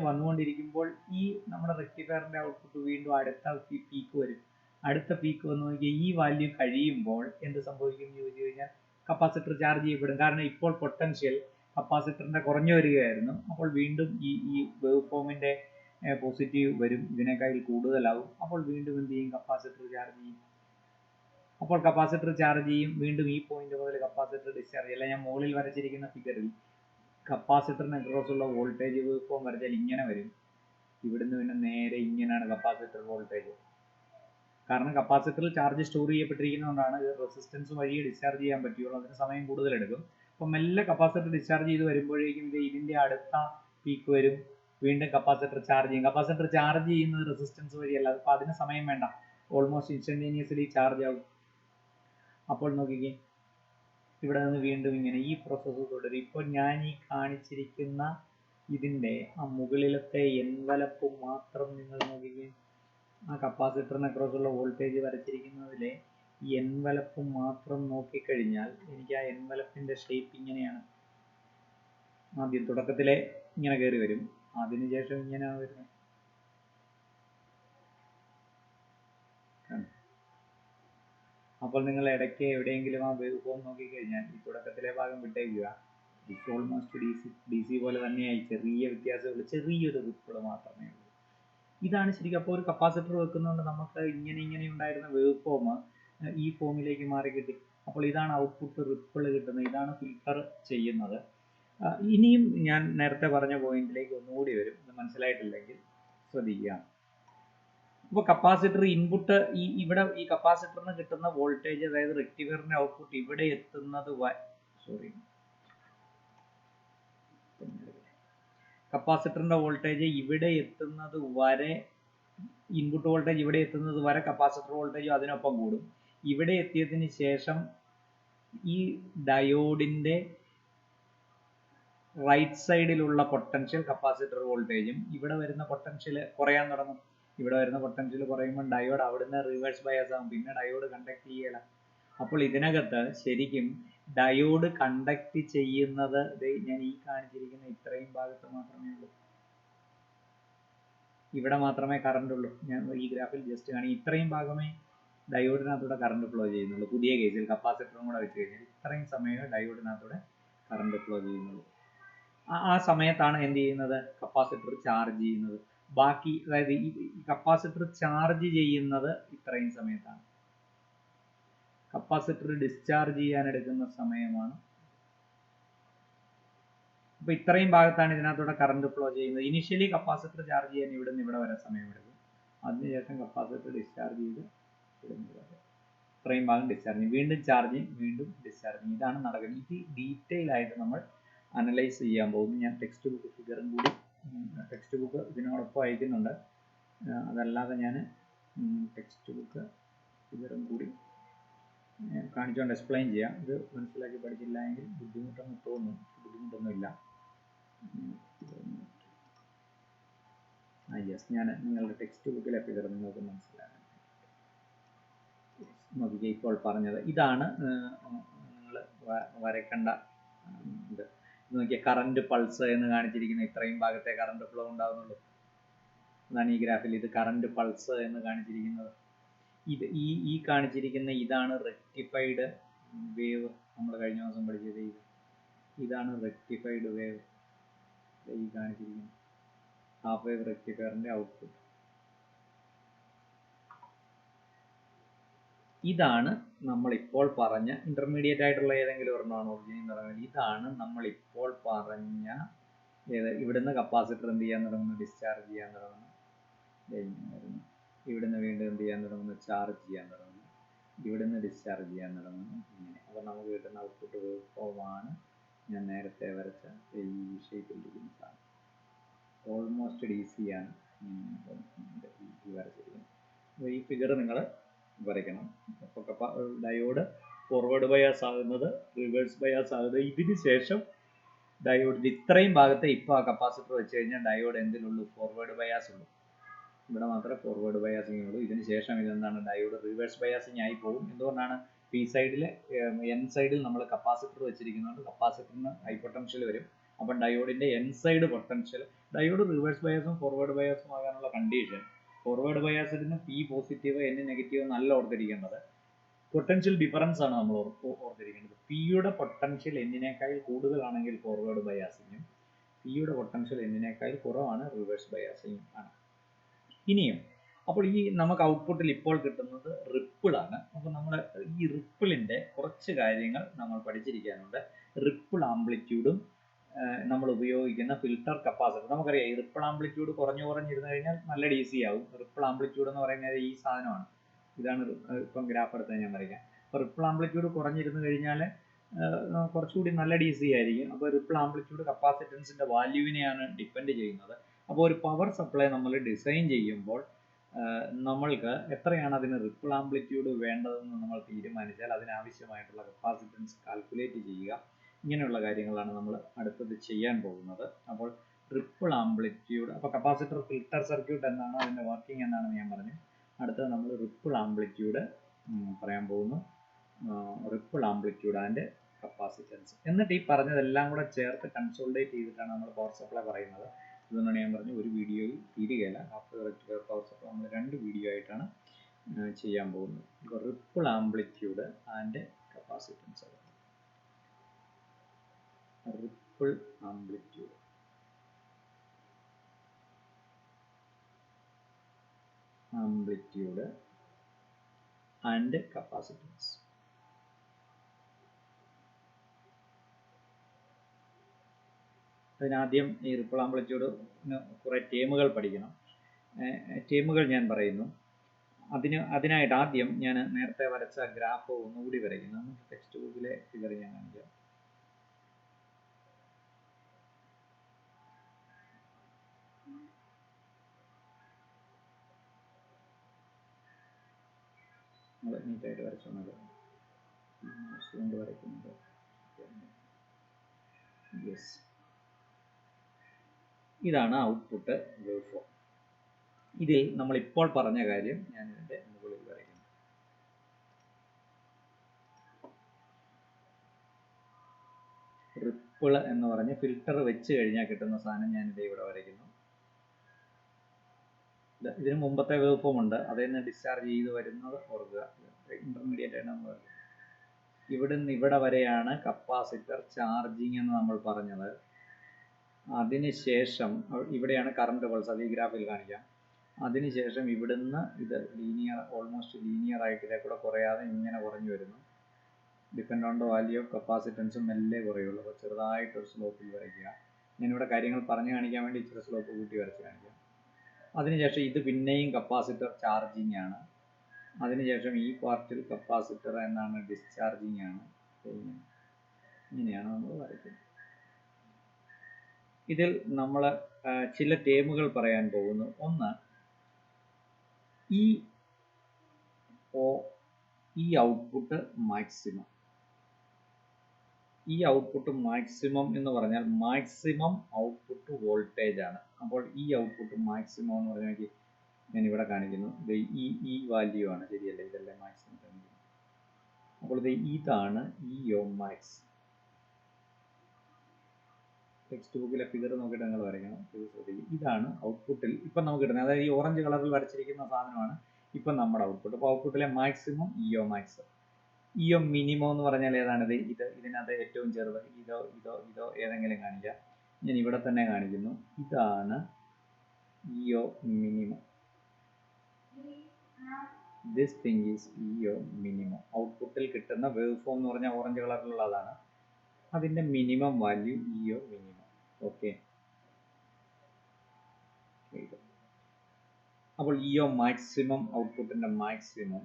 വന്നുകൊണ്ടിരിക്കുമ്പോൾ ഈ നമ്മുടെ റെക്ടിഫയറിന്റെ ഔട്ട്പുട്ട് വീണ്ടും അടുത്ത പീക്ക് വരും. അടുത്ത പീക്ക് വന്നു നോക്കിയാൽ ഈ വാല്യൂ കഴിയുമ്പോൾ എന്ത് സംഭവിക്കും എന്ന് ചോദിച്ചു കഴിഞ്ഞാൽ കപ്പാസിറ്റർ ചാർജ് ചെയ്യപ്പെടും. കാരണം ഇപ്പോൾ പൊട്ടൻഷ്യൽ കപ്പാസിറ്ററിന്റെ കുറഞ്ഞു വരികയായിരുന്നു. അപ്പോൾ വീണ്ടും ഈ വേവ് ഫോമിന്റെ പോസിറ്റീവ് വരും, ഇതിനേക്കാൾ കൂടുതലാവും. അപ്പോൾ വീണ്ടും എന്ത് ചെയ്യും? കപ്പാസിറ്റർ ചാർജ് ചെയ്യും. അപ്പോൾ കപ്പാസിറ്റർ ചാർജ് ചെയ്യും, വീണ്ടും ഈ പോയിന്റ് മുതൽ കപ്പാസിറ്റർ ഡിസ്ചാർജ് ചെയ്യും. അല്ല, ഞാൻ മുകളിൽ വരച്ചിരിക്കുന്ന ഫിഗറിൽ കപ്പാസിറ്ററിന് അക്രോസ് ഉള്ള വോൾട്ടേജ് വേവ് ഫോം വരച്ചാൽ ഇങ്ങനെ വരും. ഇവിടുന്ന് പിന്നെ നേരെ ഇങ്ങനെയാണ് കപ്പാസിറ്റർ വോൾട്ടേജ്. കാരണം കപ്പാസിറ്ററിൽ ചാർജ് സ്റ്റോർ ചെയ്യപ്പെട്ടിരിക്കുന്നതുകൊണ്ടാണ് ഇത് റെസിസ്റ്റൻസ് വഴി ഡിസ്ചാർജ് ചെയ്യാൻ പറ്റുള്ളൂ. അതിന് സമയം കൂടുതലെടുക്കും. അപ്പം മെല്ലെ കപ്പാസിറ്റർ ഡിസ്ചാർജ് ചെയ്ത് വരുമ്പോഴേക്കും ഇതിൻ്റെ അടുത്ത പീക്ക് വരും, വീണ്ടും കപ്പാസിറ്റർ ചാർജ് ചെയ്യും. കപ്പാസിറ്റർ ചാർജ് ചെയ്യുന്നത് റെസിസ്റ്റൻസ് വഴിയല്ല, അപ്പോൾ അതിന് സമയം വേണ്ട, ഓൾമോസ്റ്റ് ഇൻസ്റ്റന്റേനിയസ്ലി ചാർജ് ആവും. അപ്പോൾ നോക്കിക്കേ, ഇവിടെ നിന്ന് വീണ്ടും ഇങ്ങനെ ഈ പ്രോസസ്സ് തുടരും. ഇപ്പോൾ ഞാൻ ഈ കാണിച്ചിരിക്കുന്ന ഇതിൻ്റെ ആ മുകളിലത്തെ എൻവലപ്പ് മാത്രം നിങ്ങൾ നോക്കിക്കേ. ആ കപ്പാസിറ്ററിന് അക്രോസ് ഉള്ള വോൾട്ടേജ് വരച്ചിരിക്കുന്നതിലെ ഈ എൻവലപ്പ് മാത്രം നോക്കിക്കഴിഞ്ഞാൽ എനിക്ക് ആ എൻവലപ്പിൻ്റെ ഷേപ്പ് ഇങ്ങനെയാണ്. ആദ്യം തുടക്കത്തിലെ ഇങ്ങനെ കയറി വരും, അതിനുശേഷം ഇങ്ങനെയാണ് വരുന്നത്. അപ്പോൾ നിങ്ങൾ ഇടയ്ക്ക് എവിടെയെങ്കിലും ആ വേവ് ഫോം നോക്കിക്കഴിഞ്ഞാൽ ഈ തുടക്കത്തിലെ ഭാഗം വിട്ടേക്കുക. ഇറ്റ്സ് ഓൾമോസ്റ്റ് ഡി സി പോലെ തന്നെയായി, ചെറിയ വ്യത്യാസമുള്ളൂ, ചെറിയൊരു റിപ്പിൾ മാത്രമേ ഉള്ളൂ. ഇതാണ് ശരിക്കും. അപ്പോൾ ഒരു കപ്പാസിറ്റർ വെക്കുന്നതുകൊണ്ട് നമുക്ക് ഇങ്ങനെ ഉണ്ടായിരുന്ന വേവ് ഫോം ഈ ഫോമിലേക്ക് മാറി കിട്ടി. അപ്പോൾ ഇതാണ് ഔട്ട്പുട്ട് റിപ്പിൾ കിട്ടുന്നത്, ഇതാണ് ഫിൽട്ടർ ചെയ്യുന്നത്. ഇനിയും ഞാൻ നേരത്തെ പറഞ്ഞ പോയിന്റിലേക്ക് ഒന്നുകൂടി വരും, ഇത് മനസ്സിലായിട്ടില്ലെങ്കിൽ ശ്രദ്ധിക്കുക. അപ്പോൾ കപ്പാസിറ്റർ ഇൻപുട്ട് ഇവിടെ ഈ കപ്പാസിറ്ററിന് കിട്ടുന്ന വോൾട്ടേജ്, അതായത് റെക്ടിഫയറിന്റെ ഔട്ട്പുട്ട് ഇവിടെ എത്തുന്നത് കപ്പാസിറ്ററിന്റെ വോൾട്ടേജ് ഇവിടെ എത്തുന്നത് വരെ, ഇൻപുട്ട് വോൾട്ടേജ് ഇവിടെ എത്തുന്നത് വരെ കപ്പാസിറ്റർ വോൾട്ടേജ് അതിനൊപ്പം കൂടും. ഇവിടെ എത്തിയതിന് ശേഷം ഈ ഡയോഡിന്റെ റൈറ്റ് സൈഡിലുള്ള പൊട്ടൻഷ്യൽ കപ്പാസിറ്റർ വോൾട്ടേജും ഇവിടെ വരുന്ന പൊട്ടൻഷ്യൽ കുറയാൻ തുടങ്ങും. ഇവിടെ വരുന്ന പൊട്ടൻഷ്യൽ കുറയുമ്പോൾ ഡയോഡ് അവിടുന്ന് റിവേഴ്സ് ബയാസ് ആകും, പിന്നെ ഡയോഡ് കണ്ടക്ട് ചെയ്യല. അപ്പോൾ ഇതിനകത്ത് ശരിക്കും ഡയോഡ് കണ്ടക്ട് ചെയ്യുന്നത് ഞാൻ ഈ കാണിച്ചിരിക്കുന്ന ഇത്രയും ഭാഗത്ത് മാത്രമേ ഉള്ളൂ. ഇവിടെ മാത്രമേ കറണ്ട് ഉള്ളൂ. ഞാൻ ഈ ഗ്രാഫിൽ ജസ്റ്റ് കാണി, ഇത്രയും ഭാഗമേ ഡയോഡിനകത്തൂടെ കറണ്ട് ഫ്ലോ ചെയ്യുന്നുള്ളൂ. പുതിയ കേസിൽ കപ്പാസിറ്ററും കൂടെ വെച്ച് കഴിഞ്ഞാൽ ഇത്രയും സമയമേ ഡയോഡിനകത്തൂടെ കറണ്ട് ഫ്ലോ ചെയ്യുന്നുള്ളൂ. ആ സമയത്താണ് എന്ത് ചെയ്യുന്നത്? കപ്പാസിറ്റർ ചാർജ് ചെയ്യുന്നത്. ബാക്കി, അതായത് ഈ കപ്പാസിറ്റർ ചാർജ് ചെയ്യുന്നത് ഇത്രയും സമയത്താണ്. കപ്പാസിറ്റർ ഡിസ്ചാർജ് ചെയ്യാൻ എടുക്കുന്ന സമയമാണ്. അപ്പോൾ ഇത്രയും ഭാഗത്താണ് ഇതിനകത്തൂടെ കറണ്ട് ഫ്ലോ ചെയ്യുന്നത്. ഇനിഷ്യലി കപ്പാസിറ്റർ ചാർജ് ചെയ്യാൻ ഇവിടെ നിന്ന് ഇവിടെ വരെ സമയമെടുക്കും. അതിനുശേഷം കപ്പാസിറ്റർ ഡിസ്ചാർജ് ചെയ്ത് ഇത്രയും ഭാഗം ഡിസ്ചാർജ് ചെയ്യും, വീണ്ടും ചാർജിങ്, വീണ്ടും ഡിസ്ചാർജിങ്. ഇതാണ് നടക്കുന്നത്. ഇത് ഡീറ്റെയിൽ ആയിട്ട് നമ്മൾ അനലൈസ് ചെയ്യാൻ പോകുന്നു. ഞാൻ ടെക്സ്റ്റ് ബുക്ക് ഫിഗറും കൂടി, ടെക്സ്റ്റ് ബുക്ക് ഇതിനോടൊപ്പം അയക്കുന്നുണ്ട്. അതല്ലാതെ ഞാൻ ടെക്സ്റ്റ് ബുക്ക് ഫിഗറും കൂടി കാണിച്ചുകൊണ്ട് എക്സ്പ്ലെയിൻ ചെയ്യാം. ഇത് മനസ്സിലാക്കി പഠിച്ചില്ല എങ്കിൽ ബുദ്ധിമുട്ടെന്ന് തോന്നും, ബുദ്ധിമുട്ടൊന്നുമില്ല. യെസ്, ഞാൻ നിങ്ങളുടെ ടെക്സ്റ്റ് ബുക്കിലെ ഫിഗർ നിങ്ങൾക്ക് മനസ്സിലാകാൻ നോക്കിക്കുക. ഇപ്പോൾ പറഞ്ഞത് ഇതാണ് നിങ്ങൾ വരയ്ക്കേണ്ട ഇത്. നോക്കിയ കറണ്ട് പൾസ് എന്ന് കാണിച്ചിരിക്കുന്ന ഇത്രയും ഭാഗത്തെ കറണ്ട് ഫ്ലോ ഉണ്ടാകുന്നുള്ളൂ. അതാണ് ഈ ഗ്രാഫിൽ ഇത് കറണ്ട് പൾസ് എന്ന് കാണിച്ചിരിക്കുന്നത്. ഇത് ഈ കാണിച്ചിരിക്കുന്ന ഇതാണ് റെക്ടിഫൈഡ് വേവ്. നമ്മൾ കഴിഞ്ഞ ദിവസം പഠിച്ചത് ഇതാണ് റെക്ടിഫൈഡ് വേവ്. ഈ കാണിച്ചിരിക്കുന്നത് ഹാഫ് വേവ് റെക്ടിഫയറിന്റെ ഔട്ട്പുട്ട്. ഇതാണ് നമ്മളിപ്പോൾ പറഞ്ഞ ഇന്റർമീഡിയറ്റ് ആയിട്ടുള്ള ഏതെങ്കിലും ഒരെണ്ണമാണ് ഒറിജിൻ എന്ന് പറയുന്നത്. ഇതാണ് നമ്മളിപ്പോൾ പറഞ്ഞ ഇവിടുന്ന് കപ്പാസിറ്റർ എന്ത് ചെയ്യാൻ തുടങ്ങുന്നു? ഡിസ്ചാർജ് ചെയ്യാൻ തുടങ്ങുന്നു. ഇവിടുന്ന് വീണ്ടും എന്ത് ചെയ്യാൻ തുടങ്ങുന്നു? ചാർജ് ചെയ്യാൻ തുടങ്ങുന്നു. ഇവിടുന്ന് ഡിസ്ചാർജ് ചെയ്യാൻ തുടങ്ങുന്നു. ഇങ്ങനെ. അപ്പോൾ നമുക്ക് കിട്ടുന്ന ഔട്ട്പുട്ട് വേവ് ഫോമാണ് ഞാൻ നേരത്തെ വരച്ച ഈ ഷേപ്പിലിരിക്കുന്ന സാധനം. ഓൾമോസ്റ്റ് ഡി സി ആണ് ഈ വരച്ചിരിക്കുന്നത്. അപ്പോൾ ഈ ഫിഗർ നിങ്ങൾ വരയ്ക്കണം. അപ്പോൾ ഡയോഡ് ഫോർവേഡ് ബയാസ് ആകുന്നത്, റിവേഴ്സ് ബയാസ് ആകുന്നത്, ഇതിന് ശേഷം ഡയോഡ് ഇത്രയും ഭാഗത്തെ ഇപ്പോൾ ആ കപ്പാസിറ്റർ വെച്ച് കഴിഞ്ഞാൽ ഡയോഡ് എന്തിനുള്ളൂ? ഫോർവേഡ് ബയാസ് ഉള്ളൂ. ഇവിടെ മാത്രമേ ഫോർവേഡ് ബയാസിംഗ് ഉള്ളൂ. ഇതിന് ശേഷം ഇതെന്താണ്? ഡയോഡ് റിവേഴ്സ് ബയാസിംഗ് ആയി പോകും. എന്തുകൊണ്ടാണ്? പി സൈഡിൽ എൻ സൈഡിൽ നമ്മൾ കപ്പാസിറ്റർ വെച്ചിരിക്കുന്നതുകൊണ്ട് കപ്പാസിറ്ററിന് ഹൈ പൊട്ടൻഷ്യൽ വരും. അപ്പം ഡയോഡിന്റെ N side potential, diode reverse ബയാസും ഫോർവേഡ് ബയാസും ആകാനുള്ള കണ്ടീഷൻ, ഫോർവേഡ് ബയാസിന് പി പോസിറ്റീവ് എൻ നെഗറ്റീവ് എന്നല്ല ഓർത്തിരിക്കേണ്ടത്, പൊട്ടൻഷ്യൽ ഡിഫറൻസ് ആണ് നമ്മൾ ഓർത്തിരിക്കേണ്ടത്. പിയുടെ പൊട്ടൻഷ്യൽ എന്നിനേക്കാൾ കൂടുതലാണെങ്കിൽ ഫോർവേഡ് ബയാസിങ്ങും പിയുടെ പൊട്ടൻഷ്യൽ എന്നിനേക്കാൾ കുറവാണ്, റിവേഴ്സ് ബയാസിങ് ആണ്. ഇനിയും അപ്പോൾ ഈ നമുക്ക് ഔട്ട്പുട്ടിൽ ഇപ്പോൾ കിട്ടുന്നത് റിപ്പിൾ ആണ്. അപ്പോൾ നമ്മൾ ഈ റിപ്പിളിൻ്റെ കുറച്ച് കാര്യങ്ങൾ നമ്മൾ പഠിച്ചിരിക്കാനുണ്ട്. റിപ്പിൾ ആംപ്ലിറ്റ്യൂഡും നമ്മൾ ഉപയോഗിക്കുന്ന ഫിൽട്ടർ കപ്പാസിറ്റർ. നമുക്കറിയാം ഈ റിപ്പിൾ ആംപ്ലിറ്റ്യൂഡ് കുറഞ്ഞിരുന്നു കഴിഞ്ഞാൽ നല്ല ഡി സി ആവും. റിപ്പിൾ ആംപ്ലിറ്റ്യൂഡ് എന്ന് പറയുന്നത് ഈ സാധനമാണ്. ഇതാണ് ഇപ്പം ഗ്രാഫ് എടുത്ത് ഞാൻ വരയ്ക്കാം. അപ്പോൾ റിപ്പിൾ ആംപ്ലിറ്റ്യൂഡ് കുറഞ്ഞിരുന്നു കഴിഞ്ഞാൽ കുറച്ചുകൂടി നല്ല ഡി സി ആയിരിക്കും. അപ്പോൾ റിപ്പിൾ ആംപ്ലിറ്റ്യൂഡ് കപ്പാസിറ്റൻസിൻ്റെ വാല്യൂവിനെയാണ് ഡിപ്പെൻഡ് ചെയ്യുന്നത്. അപ്പോൾ ഒരു പവർ സപ്ലൈ നമ്മൾ ഡിസൈൻ ചെയ്യുമ്പോൾ നമ്മൾക്ക് എത്രയാണ് അതിന് റിപ്പിൾ ആംപ്ലിറ്റ്യൂഡ് വേണ്ടതെന്ന് നമ്മൾ തീരുമാനിച്ചാൽ അതിനാവശ്യമായിട്ടുള്ള കപ്പാസിറ്റൻസ് കാൽക്കുലേറ്റ് ചെയ്യുക. ഇങ്ങനെയുള്ള കാര്യങ്ങളാണ് നമ്മൾ അടുത്തത് ചെയ്യാൻ പോകുന്നത്. അപ്പോൾ റിപ്പിൾ ആംപ്ലിറ്റ്യൂഡ്, അപ്പോൾ കപ്പാസിറ്റർ ഫിൽട്ടർ സർക്യൂട്ട് എന്നാണ്, അതിൻ്റെ വർക്കിംഗ് എന്നാണെന്ന് ഞാൻ പറഞ്ഞു. അടുത്തത് നമ്മൾ റിപ്പിൾ ആംപ്ലിറ്റ്യൂഡ് പറയാൻ പോകുന്നു. Ripple amplitude and capacitance. എന്നിട്ട് ഈ പറഞ്ഞതെല്ലാം കൂടെ ചേർത്ത് കൺസോളിഡേറ്റ് ചെയ്തിട്ടാണ് നമ്മൾ പവർ സപ്ലൈ പറയുന്നത്. ഇതുകൊണ്ടാണ് ഞാൻ പറഞ്ഞു ഒരു വീഡിയോയിൽ തീരുകയില്ല. ഹാഫ് റെക്ടിഫയർ പവർ സപ്ലൈ നമ്മൾ 2 വീഡിയോ ആയിട്ടാണ് ചെയ്യാൻ പോകുന്നത്. ഇപ്പോൾ ripple amplitude and capacitance. Ripple amplitude and capacitance. അതിനാദ്യം ഈ റിപ്പിൾ ആംപ്ലിറ്റ്യൂഡിന് കുറേ ടേമുകൾ പഠിക്കണം. ടേമുകൾ ഞാൻ പറയുന്നു. അതിനായിട്ട് ആദ്യം ഞാൻ നേരത്തെ വരച്ച ഗ്രാഫ് ഒന്നുകൂടി വരയ്ക്കുന്നു. നമുക്ക് ടെക്സ്റ്റ് ബുക്കിലെ ഫിഗർ ഞാൻ കാണിക്കാം. നീറ്റായിട്ട് വരച്ചോണത് കൊണ്ട് വരയ്ക്കുന്നത്. യെസ്, ഇതാണ് ഔട്ട്പുട്ട് വേവ് ഫോം. ഇതിൽ നമ്മളിപ്പോൾ പറഞ്ഞ കാര്യം ഞാൻ ഇതിൻ്റെ മുകളിൽ വരയ്ക്കുന്നു. റിപ്പിൾ എന്ന് പറഞ്ഞ് ഫിൽട്ടർ വെച്ച് കഴിഞ്ഞാൽ കിട്ടുന്ന സാധനം ഞാനിത് ഇവിടെ വരയ്ക്കുന്നു. ഇതിന് മുമ്പത്തെ വേവ് ഫോം ഉണ്ട്, അതിൽ നിന്ന് ഡിസ്ചാർജ് ചെയ്ത് വരുന്നത് ഓർക്കുക. ഇന്റർമീഡിയറ്റ് ആണ് നമ്മൾ ഇവിടെ നിന്ന് ഇവിടെ വരെയാണ് കപ്പാസിറ്റർ ചാർജിങ് എന്ന് നമ്മൾ പറഞ്ഞത്. അതിനുശേഷം ഇവിടെയാണ് കറണ്ട് പൾസ്, അത് ഈ ഗ്രാഫിൽ കാണിക്കാം. അതിനുശേഷം ഇവിടുന്ന് ഇത് ഓൾമോസ്റ്റ് ലീനിയർ ആയിട്ട് ഇതിൽ കൂടെ കുറയാതെ ഇങ്ങനെ കുറഞ്ഞു വരുന്നു. Depend on the value of കപ്പാസിറ്റൻസും മെല്ലെ കുറയുള്ളൂ. അപ്പോൾ ചെറുതായിട്ടൊരു സ്ലോപ്പിൽ വരയ്ക്കുക. ഞാനിവിടെ കാര്യങ്ങൾ പറഞ്ഞു കാണിക്കാൻ വേണ്ടി ഇച്ചിരി സ്ലോപ്പ് കൂട്ടി വരച്ച് കാണിക്കാം. അതിനുശേഷം ഇത് പിന്നെയും കപ്പാസിറ്റർ ചാർജിങ് ആണ്. അതിനുശേഷം ഈ പാർട്ടിൽ കപ്പാസിറ്റർ എന്നാണ് ഡിസ്ചാർജിങ് ആണ്. ഇങ്ങനെയാണ് നമ്മൾ വരയ്ക്കുന്നത്. ഇതിൽ നമ്മൾ ചില ടേമുകൾ പറയാൻ പോകുന്നു. ഒന്ന്, ഈ ഔട്ട്പുട്ട് മാക്സിമം. ഈ ഔട്ട്പുട്ട് മാക്സിമം എന്ന് പറഞ്ഞാൽ മാക്സിമം ഔട്ട്പുട്ട് വോൾട്ടേജ് ആണ്. അപ്പോൾ ഈ ഔട്ട്പുട്ട് മാക്സിമം എന്ന് പറഞ്ഞാൽ ഞാൻ ഇവിടെ കാണിക്കുന്നു. ഇത് ഈ വാല്യൂ ആണ്, ശരിയല്ലേ? ഇതല്ലേ മാക്സിമം കാണിക്കുന്നത്. അപ്പോൾ ഇതാണ് മാക്സ്. ടെക്സ്റ്റ് ബുക്കിലെ ഫിഗർ നോക്കിയിട്ട് നിങ്ങൾ വരയ്ക്കണം. ഇതാണ് ഔട്ട്പുട്ടിൽ ഇപ്പം നമുക്ക് കിട്ടുന്നത്. അതായത് ഈ ഓറഞ്ച് കളറിൽ വരച്ചിരിക്കുന്ന സാധനമാണ് ഇപ്പം നമ്മുടെ ഔട്ട്പുട്ട്. അപ്പോൾ ഔട്ട്പുട്ടിലെ മാക്സിമം മാക്സ്. മിനിമം എന്ന് പറഞ്ഞാൽ ഏതാണിത്? ഇതിനകത്ത് ഏറ്റവും ചെറുത് ഇതോ ഏതെങ്കിലും കാണിക്കാം. ഞാൻ ഇവിടെ തന്നെ കാണിക്കുന്നു. ഇതാണ് minimum. This thing is minimum. ഔട്ട്പുട്ടിൽ കിട്ടുന്ന വേവ് ഫോം എന്ന് പറഞ്ഞാൽ ഓറഞ്ച് കളറിലുള്ളതാണ്. അതിൻ്റെ മിനിമം വാല്യൂ മിനിമം. ഓക്കെ, അപ്പോൾ മാക്സിമം ഔട്ട്പുട്ടിൻ്റെ മാക്സിമം,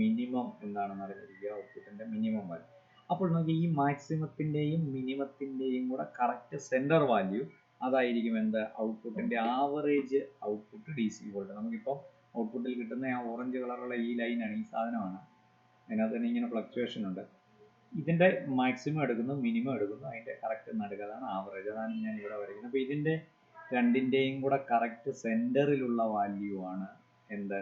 മിനിമം എന്താണെന്ന് അറിഞ്ഞിരിക്കുക, ഔട്ട്പുട്ടിൻ്റെ മിനിമം വാല്യൂ. അപ്പോൾ നമുക്ക് ഈ മാക്സിമത്തിൻ്റെയും മിനിമത്തിൻ്റെയും കൂടെ കറക്റ്റ് സെൻറ്റർ വാല്യൂ അതായിരിക്കും എന്ത്? ഔട്ട്പുട്ടിൻ്റെ average output D C volt. നമുക്കിപ്പോൾ ഔട്ട്പുട്ടിൽ കിട്ടുന്ന ആ ഓറഞ്ച് കളറുള്ള ഈ ലൈനാണ്, ഈ സാധനമാണ്. അതിനകത്ത് തന്നെ ഇങ്ങനെ ഫ്ലക്ച്വേഷൻ ഉണ്ട്. ഇതിൻ്റെ മാക്സിമം എടുക്കുന്നു, മിനിമം എടുക്കുന്നു, അതിൻ്റെ കറക്റ്റ് നടുക, അതാണ് ആവറേജ്. അതാണ് ഞാൻ ഇവിടെ വരയ്ക്കുന്നത്. അപ്പോൾ ഇതിൻ്റെ രണ്ടിൻ്റെയും കൂടെ കറക്റ്റ് സെൻറ്ററിലുള്ള വാല്യൂ ആണ് എന്ത്?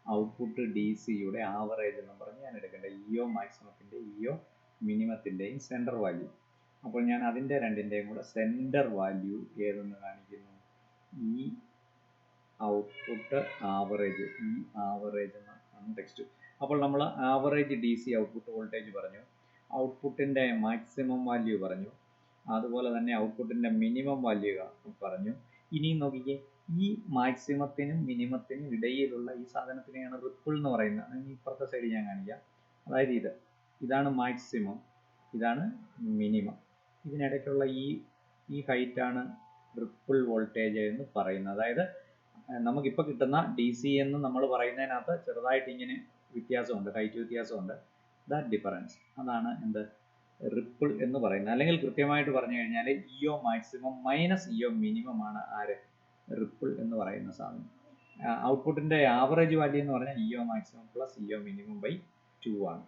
ഔട്ട്പുട്ട് ഡി സിയുടെ ആവറേജ് എന്ന് പറഞ്ഞ് ഞാൻ എടുക്കേണ്ടത്. മാക്സിമത്തിൻ്റെ മിനിമത്തിൻ്റെയും സെൻറ്റർ വാല്യൂ. അപ്പോൾ ഞാൻ അതിൻ്റെ രണ്ടിൻ്റെയും കൂടെ സെൻറ്റർ വാല്യൂ ഏതെന്ന് കാണിക്കുന്നു. ഔട്ട്പുട്ട് ആവറേജ്, ആവറേജ് എന്നാണ് ടെക്സ്റ്റ്. അപ്പോൾ നമ്മൾ average D C output voltage പറഞ്ഞു, ഔട്ട്പുട്ടിൻ്റെ മാക്സിമം വാല്യൂ പറഞ്ഞു, അതുപോലെ തന്നെ ഔട്ട്പുട്ടിൻ്റെ മിനിമം വാല്യൂ പറഞ്ഞു. ഇനിയും നോക്കിക്കേ, ഈ മാക്സിമത്തിനും മിനിമത്തിനും ഇടയിലുള്ള ഈ സാധനത്തിനെയാണ് റിപ്പിൾ എന്ന് പറയുന്നത്. ഇപ്പുറത്തെ സൈഡ് ഞാൻ കാണിക്കാം. അതായത് ഇതാണ് മാക്സിമം, ഇതാണ് മിനിമം. ഇതിനിടയ്ക്കുള്ള ഈ ഹൈറ്റാണ് റിപ്പിൾ വോൾട്ടേജ് എന്ന് പറയുന്നത്. അതായത് നമുക്കിപ്പോൾ കിട്ടുന്ന ഡി സി എന്ന് നമ്മൾ പറയുന്നതിനകത്ത് ചെറുതായിട്ട് ഇങ്ങനെ വ്യത്യാസമുണ്ട്, ഹൈറ്റ് വ്യത്യാസമുണ്ട്. ദാറ്റ് ഡിഫറൻസ്, അതാണ് എന്ത് റിപ്പിൾ എന്ന് പറയുന്നത്. അല്ലെങ്കിൽ കൃത്യമായിട്ട് പറഞ്ഞു കഴിഞ്ഞാൽ EO maximum minus EO minimum ആണ് ആര് റിപ്പിൾ എന്ന് പറയുന്ന സാധനം. ഔട്ട്പുട്ടിൻ്റെ ആവറേജ് വാല്യൂ എന്ന് പറഞ്ഞാൽ EO maximum plus EO minimum by 2 ആണ്.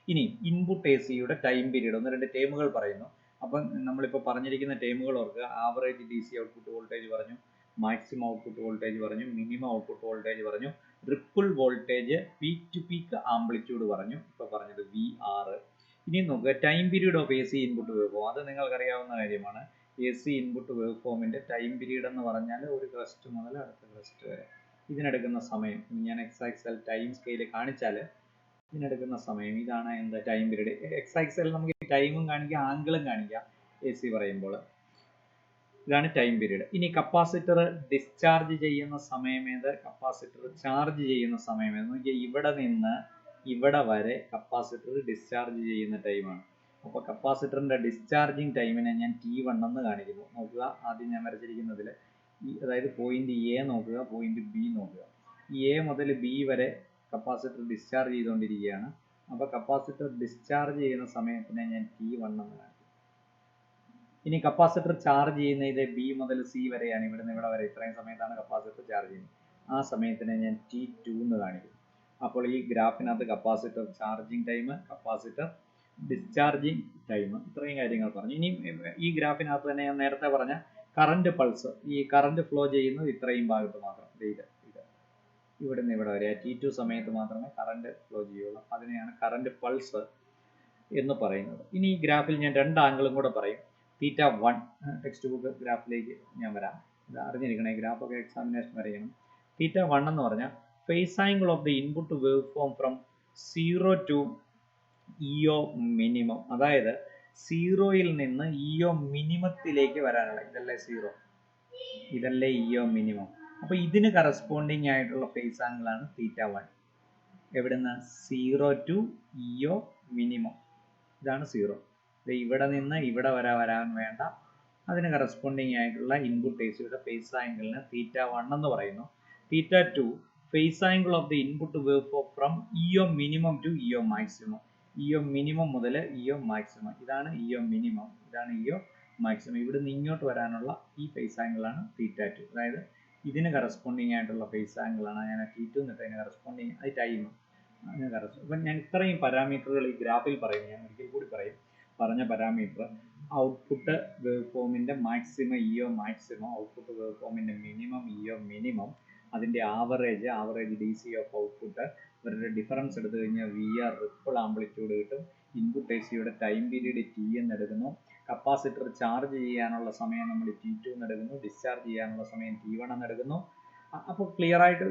ഇനി ഇൻപുട്ട് എ സിയുടെ ടൈം പീരീഡ്, 1-2 ടേമുകൾ പറയുന്നു. അപ്പം നമ്മളിപ്പോൾ പറഞ്ഞിരിക്കുന്ന ടേമുകൾ ഓർക്കുക. Average D C output voltage പറഞ്ഞു, മാക്സിമം ഔട്ട്പുട്ട് വോൾട്ടേജ് പറഞ്ഞു, മിനിമം ഔട്ട്പുട്ട് വോൾട്ടേജ് പറഞ്ഞു, ripple voltage peak to peak amplitude പറഞ്ഞു, ഇപ്പോൾ പറഞ്ഞത് VR. ഇനി നോക്കുക, time period of A C input wave form. അത് നിങ്ങൾക്കറിയാവുന്ന കാര്യമാണ്. എ സി ഇൻപുട്ട് വേവ് ഫോമിൻ്റെ ടൈം പീരീഡ് എന്ന് പറഞ്ഞാൽ ഒരു ക്രസ്റ്റ് മുതൽ അടുത്ത ക്രസ്റ്റ് വരെ ഇതിനെടുക്കുന്ന സമയം. ഞാൻ എക്സാക്സൽ ടൈം സ്കെയിൽ കാണിച്ചാൽ ഇതിനെടുക്കുന്ന സമയം ഇതാണ് എന്ത് ടൈം പീരീഡ്. എക്സാക്സൽ നമുക്ക് ടൈമും കാണിക്കാം, ആംഗിളും കാണിക്കാം. എ സി പറയുമ്പോൾ ഇതാണ് ടൈം പീരീഡ്. ഇനി കപ്പാസിറ്റർ ഡിസ്ചാർജ് ചെയ്യുന്ന സമയമേത്, കപ്പാസിറ്റർ ചാർജ് ചെയ്യുന്ന സമയമേത് നോക്കിയാൽ ഇവിടെ നിന്ന് ഇവിടെ വരെ കപ്പാസിറ്റർ ഡിസ്ചാർജ് ചെയ്യുന്ന ടൈമാണ്. അപ്പോൾ കപ്പാസിറ്ററിൻ്റെ ഡിസ്ചാർജിങ് ടൈമിനെ ഞാൻ T1 എന്ന് കാണിക്കുന്നു. നോക്കുക, ആദ്യം ഞാൻ വരച്ചിരിക്കുന്നതിൽ അതായത് പോയിന്റ് എ നോക്കുക, പോയിന്റ് ബി നോക്കുക. എ മുതൽ ബി വരെ കപ്പാസിറ്റർ ഡിസ്ചാർജ് ചെയ്തുകൊണ്ടിരിക്കുകയാണ്. അപ്പോൾ കപ്പാസിറ്റർ ഡിസ്ചാർജ് ചെയ്യുന്ന സമയത്തിനെ ഞാൻ T1 എന്ന് കാണിക്കും. ഇനി കപ്പാസിറ്റർ ചാർജ് ചെയ്യുന്ന ഇത് ബി മുതൽ സി വരെയാണ്, ഇവിടെ നിന്ന് ഇവിടെ വരെ ഇത്രയും സമയത്താണ് കപ്പാസിറ്റർ ചാർജ് ചെയ്യുന്നത്. ആ സമയത്തിനെ ഞാൻ T2 എന്ന് കാണിക്കും. അപ്പോൾ ഈ ഗ്രാഫിനകത്ത് capacitor charging time, capacitor discharging time, ഇത്രയും കാര്യങ്ങൾ പറഞ്ഞു. ഇനി ഈ ഗ്രാഫിനകത്ത് തന്നെ ഞാൻ നേരത്തെ പറഞ്ഞ കറണ്ട് പൾസ്, ഈ കറണ്ട് ഫ്ലോ ചെയ്യുന്നത് ഇത്രയും ഭാഗത്ത് മാത്രം, ഇവിടെ നിന്ന് ഇവിടെ വരെ T2 സമയത്ത് മാത്രമേ കറണ്ട് ഫ്ലോ ചെയ്യുള്ളൂ. അതിനെയാണ് കറണ്ട് പൾസ് എന്ന് പറയുന്നത്. ഇനി ഈ ഗ്രാഫിൽ ഞാൻ 2 ആംഗിളും കൂടെ പറയും. θ1 ടെക്സ്റ്റ് ബുക്ക് ഗ്രാഫിലേക്ക് ഞാൻ വരാം. ഇത് അറിഞ്ഞിരിക്കണേ, ഗ്രാഫൊക്കെ എക്സാമിനേഷൻ വരെയാണ്. θ1 എന്ന് പറഞ്ഞാൽ phase angle of the input wave form from 0 to EO minimum. അതായത് 0-യിൽ നിന്ന് ഇഒ മിനിമത്തിലേക്ക് വരാനുള്ള, ഇതല്ലേ 0, ഇതല്ലേ ഇഒ മിനിമം. അപ്പോൾ ഇതിന് കറസ്പോണ്ടിങ് ആയിട്ടുള്ള ഫേസ് ആംഗിളാണ് θ1. എവിടുന്ന് 0 to ഇഒ മിനിമം, ഇതാണ് 0. ഇവിടെ നിന്ന് ഇവിടെ വരാൻ വേണ്ട, അതിന് കറസ്പോണ്ടിങ് ആയിട്ടുള്ള ഇൻപുട്ട് എ സിയുടെ ഫേസ് ആംഗിളിന് θ1 എന്ന് പറയുന്നു. θ2 phase angle of the input wave form from EO minimum to EO maximum. EO minimum മുതൽ ഇഒ മാക്സിമം, ഇതാണ് ഇഒ മിനിമം, ഇതാണ് ഇഒ മാക്സിമം. ഇവിടുന്ന് ഇങ്ങോട്ട് വരാനുള്ള ഈ ഫേസ് ആംഗിളാണ് θ2. അതായത് ഇതിന് കറസ്പോണ്ടിങ് ആയിട്ടുള്ള ഫേസ് ആംഗിളാണ് ഞാൻ T2 എന്നിട്ട് അതിന് കറസ്പോണ്ടിങ് അത് ടൈം. അപ്പം ഞാൻ ഇത്രയും പാരാമീറ്ററുകൾ ഈ ഗ്രാഫിൽ പറയും. ഞാൻ ഒരിക്കൽ കൂടി പറയും. പറഞ്ഞ പാരാമീറ്റർ ഔട്ട്പുട്ട് വേവ് ഫോമിൻ്റെ maximum EO maximum, output wave ഫോമിൻ്റെ മിനിമം ഇഒ മിനിമം, അതിൻ്റെ average D C of output, ഇവരുടെ ഡിഫറൻസ് എടുത്തു കഴിഞ്ഞാൽ VR റിപ്പിൾ ആംപ്ലിറ്റ്യൂഡ് കിട്ടും. ഇൻപുട്ട് എ സിയുടെ ടൈം പീരീഡ് T എന്ന് എടുക്കുന്നു. കപ്പാസിറ്റർ ചാർജ് ചെയ്യാനുള്ള സമയം നമ്മൾ T2 എന്ന് എടുക്കുന്നു. ഡിസ്ചാർജ് ചെയ്യാനുള്ള സമയം T1 എന്ന് എടുക്കുന്നു. അപ്പോൾ ക്ലിയർ ആയിട്ട്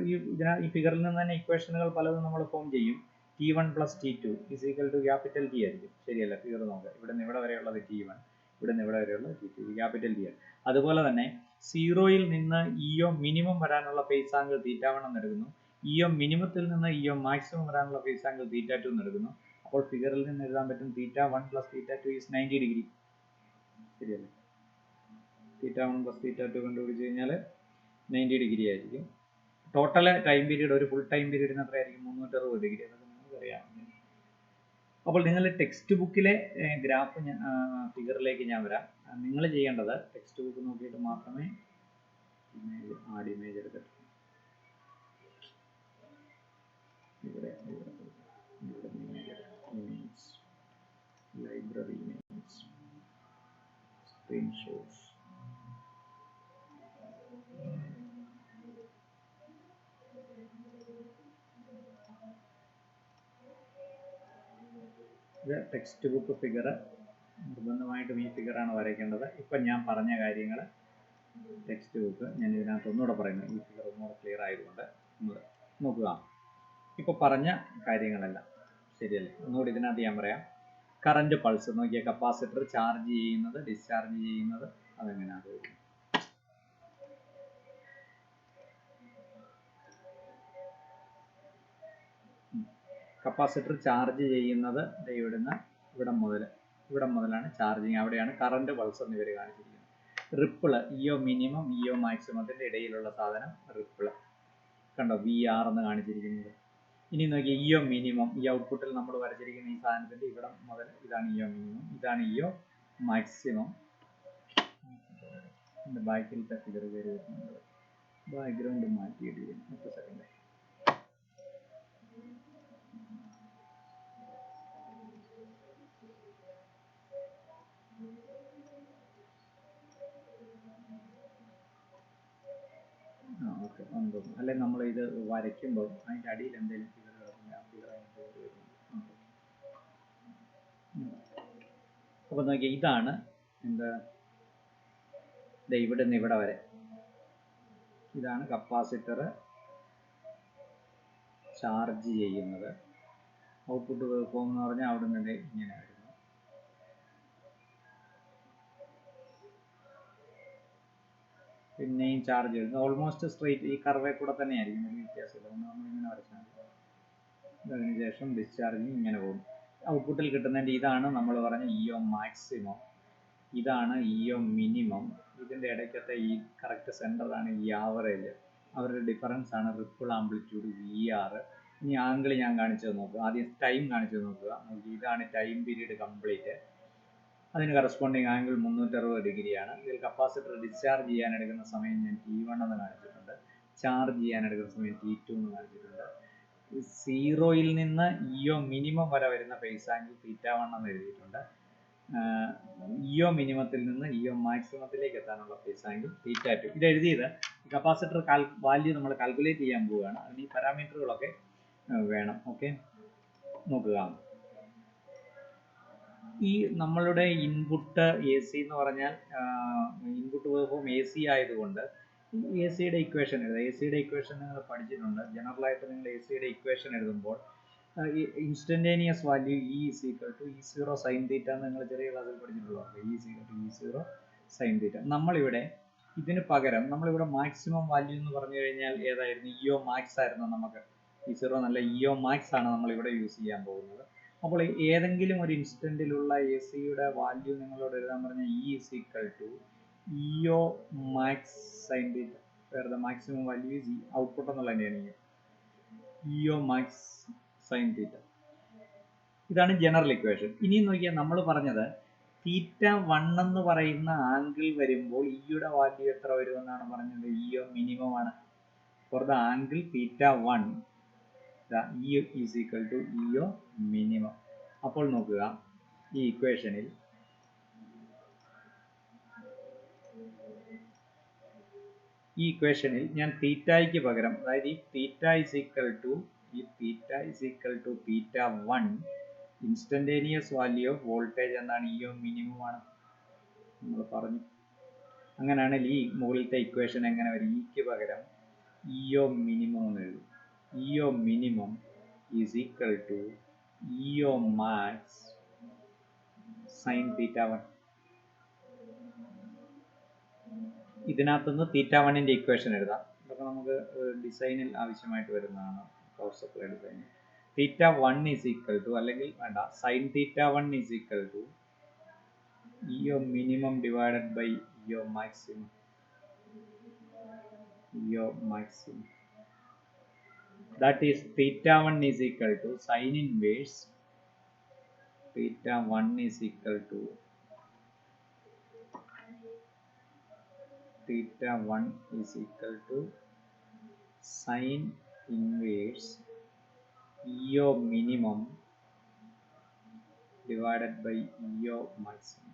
ഈ ഫിഗറിൽ നിന്ന് തന്നെ ഇക്വേഷനുകൾ പലതും നമ്മൾ ഫോം ചെയ്യും. T1 plus T2 is equal to capital T ആയിരിക്കും. ശരിയല്ല? ഫിഗർ നോക്കുക, ഇവിടെ നിന്ന് ഇവിടെ വരെയുള്ളത് T1, ഇവിടെ നിന്ന് ഇവിടെ വരെയുള്ളത് T2, ക്യാപിറ്റൽ T ആണ്. അതുപോലെ തന്നെ 0-യിൽ നിന്ന് ഇഒ മിനിമം വരാനുള്ള ഫേസ് ആംഗിൾ θ1 എന്ന് എടുക്കുന്നു. ഇഒ മിനിമത്തിൽ നിന്ന് ഇഒ മാക്സിമം വരാനുള്ള ഫേസ് ആംഗിൾ θ2 എന്ന് എടുക്കുന്നു. അപ്പോൾ ഫിഗറിൽ നിന്ന് എഴുതാൻ പറ്റും θ1 plus θ2 is 90 ഡിഗ്രി. ശരിയല്ലേ? θ1 plus θ2 കണ്ടുപിടിച്ച് കഴിഞ്ഞാൽ 90 ഡിഗ്രി ആയിരിക്കും. ടോട്ടൽ ടൈം പീരീഡ്, ഒരു ഫുൾ ടൈം പീരീഡിന് എത്രയായിരിക്കും? 360 ഡിഗ്രി. അതൊക്കെ നിങ്ങൾക്കറിയാം. അപ്പോൾ നിങ്ങളുടെ ടെക്സ്റ്റ് ബുക്കിലെ ഗ്രാഫ് ഫിഗറിലേക്ക് ഞാൻ വരാം. നിങ്ങൾ ചെയ്യേണ്ടത് ടെക്സ്റ്റ് ബുക്ക് നോക്കിയിട്ട് മാത്രമേ ഇമേജ് എടുക്കട്ടെ. ഇവിടെ ഇമേജ്, ലൈബ്രറി ഇമേജ്, സ്ക്രീൻഷോട്ട്സ്. ഇത് ടെക്സ്റ്റ് ബുക്ക് ഫിഗർ, നിർബന്ധമായിട്ടും ഈ ഫിഗറാണ് വരയ്ക്കേണ്ടത്. ഇപ്പം ഞാൻ പറഞ്ഞ കാര്യങ്ങൾ ടെക്സ്റ്റ് ബുക്ക് ഞാൻ ഇതിനകത്ത് ഒന്നുകൂടെ പറയുന്നു. ഈ ഫിഗർ ഒന്നുകൂടെ ക്ലിയർ ആയതുകൊണ്ട് നോക്കുക. ഇപ്പോൾ പറഞ്ഞ കാര്യങ്ങളെല്ലാം ശരിയല്ലേ? ഒന്നുകൂടി ഇതിനകത്ത് ഞാൻ പറയാം. കറണ്ട് പൾസ് നോക്കിയാൽ കപ്പാസിറ്റർ ചാർജ് ചെയ്യുന്നത് ഡിസ്ചാർജ് ചെയ്യുന്നത് അതെങ്ങനെയാണ്. കപ്പാസിറ്റർ ചാർജ് ചെയ്യുന്നത് ഇവിടെ മുതലാണ് ചാർജിങ്, അവിടെയാണ് കറണ്ട് പൾസ് എന്ന് ഇവർ കാണിച്ചിരിക്കുന്നത്. റിപ്പിള് ഇഒ മിനിമം ഇഒ മാക്സിമത്തിന്റെ ഇടയിലുള്ള സാധനം റിപ്പിള് കണ്ടോ, VR എന്ന് കാണിച്ചിരിക്കുന്നത്. ഇനി നോക്കിയാൽ ഇഒ മിനിമം, ഈ ഔട്ട്പുട്ടിൽ നമ്മൾ വരച്ചിരിക്കുന്ന ഈ സാധനത്തിന്റെ ഇവിടെ മുതൽ ഇതാണ് ഇഒ മിനിമം, ഇതാണ് ഇഒ മാക്സിമം. ബാക്കിലത്തെ ഫിഗർ കയറി വരുന്നുണ്ട്, ബാക്ക്ഗ്രൗണ്ട് മാറ്റിയിട്ടിരിക്കുന്നു. 10 സെക്കൻഡ്. ഓക്കെ ഒന്ന് തോന്നുന്നു, അല്ലെങ്കിൽ നമ്മൾ ഇത് വരയ്ക്കുമ്പോൾ അതിൻ്റെ അടിയിൽ എന്തെങ്കിലും ഫിഗർ കിടക്കുന്ന ആ ഫിഗർ അതിൻ്റെ വരുന്നു. അപ്പോൾ നോക്കിയാൽ ഇതാണ് എന്താ, ഇവിടെ നിന്ന് ഇവിടെ വരെ ഇതാണ് കപ്പാസിറ്റർ ചാർജ് ചെയ്യുന്നത്. ഔട്ട്പുട്ട് വേവ് ഫോം എന്ന് പറഞ്ഞാൽ അവിടെ നിന്ന് ഇങ്ങനെ വരുന്നു. പിന്നെയും ചാർജ് ചെയ്യുന്നത് ഓൾമോസ്റ്റ് സ്ട്രെയിറ്റ് ഈ കർവേ കൂടെ തന്നെയായിരിക്കും, വലിയ വ്യത്യാസമില്ല. അതുകൊണ്ട് നമ്മൾ ഇങ്ങനെ വരച്ചാൽ മതി. അതിനുശേഷം ഡിസ്ചാർജിങ് ഇങ്ങനെ പോകും. ഔട്ട്പുട്ടിൽ കിട്ടുന്നതിൻ്റെ ഇതാണ് നമ്മൾ പറഞ്ഞ ഇഒ മാക്സിമം, ഇതാണ് ഇഒ മിനിമം. ഇതിൻ്റെ ഇടയ്ക്കത്തെ ഈ കറക്റ്റ് സെൻറ്ററാണ് ഈ ആവറേജ്. അവരുടെ ഡിഫറൻസ് ആണ് റിപ്പിൾ ആംപ്ലിറ്റ്യൂഡ് VR. ഇനി ആംഗിൾ ഞാൻ കാണിച്ചത് നോക്കുക, ആദ്യം ടൈം കാണിച്ചത് നോക്കുക. ഇതാണ് ടൈം പീരീഡ് കംപ്ലീറ്റ്, അതിന് കറസ്പോണ്ടിങ് ആംഗിൾ 360 ഡിഗ്രിയാണ്. ഇതിൽ കപ്പാസിറ്റർ ഡിസ്ചാർജ് ചെയ്യാൻ എടുക്കുന്ന സമയം ഞാൻ T1 എന്ന് കാണിച്ചിട്ടുണ്ട്, ചാർജ് ചെയ്യാൻ എടുക്കുന്ന സമയം T2 എന്ന് കാണിച്ചിട്ടുണ്ട്. 0-യിൽ നിന്ന് ഇഒ മിനിമം വരെ വരുന്ന ഫേസ് ആംഗിൾ θ1 എന്ന് എഴുതിയിട്ടുണ്ട്. ഇഒ മിനിമത്തിൽ നിന്ന് ഇഒ മാക്സിമത്തിലേക്ക് എത്താനുള്ള ഫേസ് ആംഗിൾ θ2. ഇത് എഴുതിയത് കപ്പാസിറ്റർ വാല്യൂ നമ്മൾ കാൽക്കുലേറ്റ് ചെയ്യാൻ പോവുകയാണ്, അതിന് ഈ പാരാമീറ്ററുകളൊക്കെ വേണം. ഓക്കെ, നോക്കുക. ഈ നമ്മളുടെ ഇൻപുട്ട് AC എന്ന് പറഞ്ഞാൽ ഇൻപുട്ട് വേവ് ഫോം AC ആയതുകൊണ്ട് AC-യുടെ ഇക്വേഷൻ എഴുതാം. AC-യുടെ ഇക്വേഷൻ നിങ്ങൾ പഠിച്ചിട്ടുണ്ട്. ജനറലായിട്ട് നിങ്ങൾ AC-യുടെ ഇക്വേഷൻ എഴുതുമ്പോൾ instantaneous value E E0 sin θ എന്ന് നിങ്ങൾ ചെറിയ ക്ലാസ്സിൽ പഠിച്ചിട്ടുള്ളൂ. E0 sin θ. നമ്മളിവിടെ ഇതിന് പകരം നമ്മളിവിടെ മാക്സിമം വാല്യൂ എന്ന് പറഞ്ഞു കഴിഞ്ഞാൽ ഏതായിരുന്നു? ഇഒ മാക്സ് ആയിരുന്നു. നമുക്ക് E0 നല്ല ഇഒ മാക്സ് ആണ് നമ്മളിവിടെ യൂസ് ചെയ്യാൻ പോകുന്നത്. അപ്പോൾ ഏതെങ്കിലും ഒരു ഇൻസ്റ്റന്റിലുള്ള AC-യുടെ വാല്യൂ നിങ്ങളോട് എഴുതാൻ പറഞ്ഞാൽ EO max sine theta, where the maximum value is output എന്നുള്ള തന്നെയാണ് ഇഒ മാക്സ് സൈൻ തീറ്റ. ഇതാണ് ജനറൽ ഇക്വേഷൻ. ഇനി നോക്കിയാൽ നമ്മൾ പറഞ്ഞത് θ1 എന്ന് പറയുന്ന ആംഗിൾ വരുമ്പോൾ ഇയുടെ വാല്യൂ എത്ര വരുമെന്നാണ് പറഞ്ഞത്? ഇഒ മിനിമം ആണ്. For the angle θ1 E is equal to EO minimum. അപ്പോൾ നോക്കുക, ഈ ഇക്വേഷനിൽ ഞാൻ തീറ്റയ്ക്ക് പകരം, അതായത് ഈ theta is equal to θ1 instantaneous value of voltage എന്താണ്? ഇഒ മിനിമം ആണ് നമ്മൾ പറഞ്ഞു. അങ്ങനെയാണെങ്കിൽ ഈ മുകളിലത്തെ ഇക്വേഷൻ എങ്ങനെ വരും? ഇക്ക് പകരം ഇഒ മിനിമം എന്ന് എഴുതും. EO minimum is equal to EO max sin θ1. ഇതിനകത്തുനിന്ന് θ1ന്റെ ഇക്വേഷൻ എഴുതാം. ഇതൊക്കെ നമുക്ക് ഡിസൈനിൽ ആവശ്യമായിട്ട് വരുന്നതാണ്, power supply design. θ1 is equal to, അല്ലെങ്കിൽ വേണ്ട, sin θ1 is equal to EO minimum divided by EO maximum. That is θ1 is equal to sin inverse θ1 is equal to sin inverse EO minimum divided by EO maximum.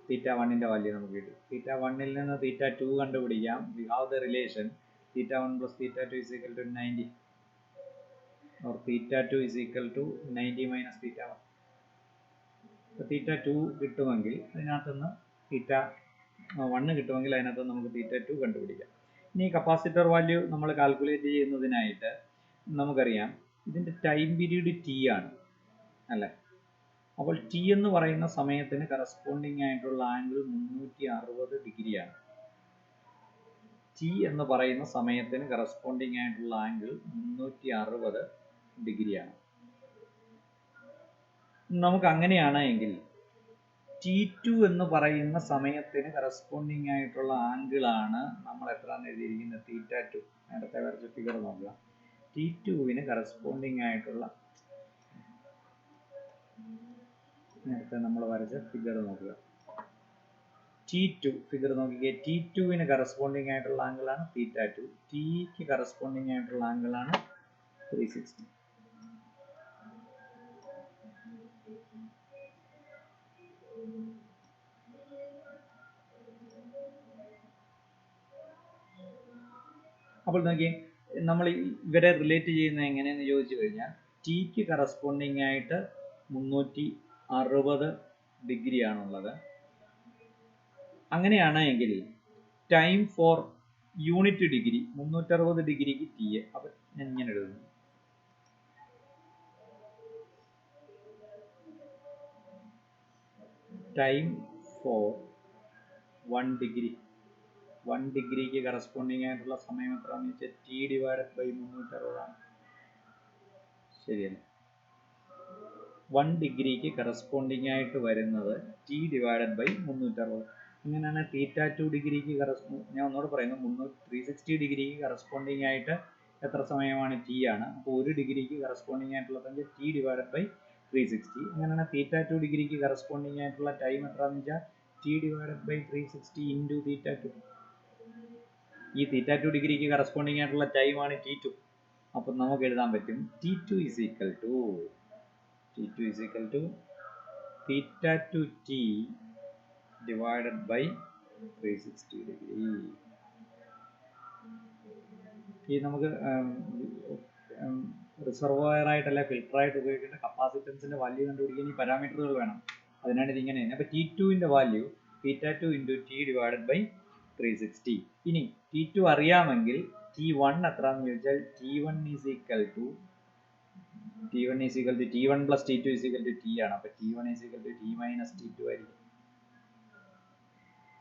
θ1ന്റെ value നമുക്ക് കിട്ടും. θ1ൽ നിന്ന് θ2 കണ്ടുപിടിക്കാം. We have the relation θ1 plus θ2 is equal to 90, or θ2 is equal to 90 minus θ1. അപ്പോൾ θ2 കിട്ടുമെങ്കിൽ അതിനകത്തുനിന്ന് θ1 കിട്ടുമെങ്കിൽ അതിനകത്ത് നമുക്ക് θ2 കണ്ടുപിടിക്കാം. ഇനി കപ്പാസിറ്റർ വാല്യൂ നമ്മൾ കാൽക്കുലേറ്റ് ചെയ്യുന്നതിനായിട്ട് നമുക്കറിയാം ഇതിൻ്റെ ടൈം പീരീഡ് T ആണ്. അല്ലേ? അപ്പോൾ ടി എന്ന് പറയുന്ന സമയത്തിന് കറസ്പോണ്ടിങ് ആയിട്ടുള്ള ആംഗിൾ 360 ഡിഗ്രിയാണ്. ടി എന്ന് പറയുന്ന സമയത്തിന് കറസ്പോണ്ടിങ് ആയിട്ടുള്ള ആംഗിൾ 360 ഡിഗ്രിയാണ്. നമുക്ക് അങ്ങനെയാണ് എങ്കിൽ T2 എന്ന് പറയുന്ന സമയത്തിന് കറസ്പോണ്ടിങ് ആയിട്ടുള്ള ആംഗിളാണ് നമ്മൾ എത്രയാണ് എഴുതിയിരിക്കുന്നത്? θ2. നേരത്തെ വരച്ച ഫിഗർ നോക്കുക. T2വിന് കറസ്പോണ്ടിങ് ആയിട്ടുള്ള നേരത്തെ നമ്മൾ വരച്ച ഫിഗർ നോക്കുക. T2 ഫിഗർ നോക്കിക്കേ. T2വിന് കറസ്പോണ്ടിങ് ആയിട്ടുള്ള ആംഗിളാണ് θ2. Tക്ക് കറസ്പോണ്ടിങ് ആയിട്ടുള്ള ആംഗിളാണ് 360. അപ്പോൾ നോക്കിയേ, നമ്മൾ ഇവരെ റിലേറ്റ് ചെയ്യുന്നത് എങ്ങനെയെന്ന് ചോദിച്ചു കഴിഞ്ഞാൽ ടിക്ക് കറസ്പോണ്ടിങ് ആയിട്ട് 360 ഡിഗ്രിയാണുള്ളത്. അങ്ങനെയാണ് എങ്കിൽ ടൈം ഫോർ യൂണിറ്റ് ഡിഗ്രി 360 ഡിഗ്രിക്ക് ടി എ. അപ്പം ഞാൻ ഇങ്ങനെ എഴുതുന്നു. ടൈം ഫോർ 1 ഡിഗ്രി 1 ഡിഗ്രിക്ക് കറസ്പോണ്ടിങ് ആയിട്ടുള്ള സമയം എത്രയാണെന്ന് വെച്ചാൽ ടി ഡിവൈഡഡ് ബൈ 360 ആണ്. ശരിയല്ലേ? 1 ഡിഗ്രിക്ക് കറസ്പോണ്ടിങ് ആയിട്ട് വരുന്നത് ടി ഡിവൈഡഡ് ബൈ 360. അങ്ങനെയാണ് θ2 ഡിഗ്രിക്ക് ഞാൻ ഒന്നുകൂടെ പറയുന്നു, 360 ഡിഗ്രിക്ക് കറസ്പോണ്ടിങ് ആയിട്ട് എത്ര സമയമാണ് ടി ആണ്. അപ്പോൾ 1 ഡിഗ്രിക്ക് കറസ്പോണ്ടിങ് ആയിട്ടുള്ള സംഖ്യ ടി ഡിവൈഡഡ് ബൈ 360. അങ്ങനെയാണ് θ2 ഡിഗ്രിക്ക് കറസ്പോണ്ടിങ് ആയിട്ടുള്ള ടൈം എത്രയാണെന്ന് വെച്ചാൽ ടി ഡിവൈഡഡ് ബൈ 360 ഇൻറ്റു θ2. ഈ θ2 ഡിഗ്രിക്ക് കറസ്പോണ്ടിങ് ആയിട്ടുള്ള ടൈമാണ് T2. അപ്പം നമുക്ക് എഴുതാൻ പറ്റും T2 is equal to θ2 T divided by 360 degree. ഈ നമുക്ക് റിസർവോയർ ആയിട്ടല്ല ഫിൽട്ടർ ആയിട്ട് ഉപയോഗിക്കേണ്ട കപ്പാസിറ്റൻസിന്റെ വാല്യൂ കണ്ടുപിടിക്കാൻ ഈ പാരാമീറ്ററുകൾ വേണം. അതിനാണ് ഇതിങ്ങനെ. അപ്പോൾ T2വിന്റെ value θ2 into T divided by 360. ഇനി T2 അറിയാമെങ്കിൽ T1 എത്രയാണെന്ന് ചോദിച്ചാൽ T1 is equal to T1 plus T2 is equal to T ആണ്. അപ്പോൾ T1 is equal to T minus T2 ആയിരിക്കും.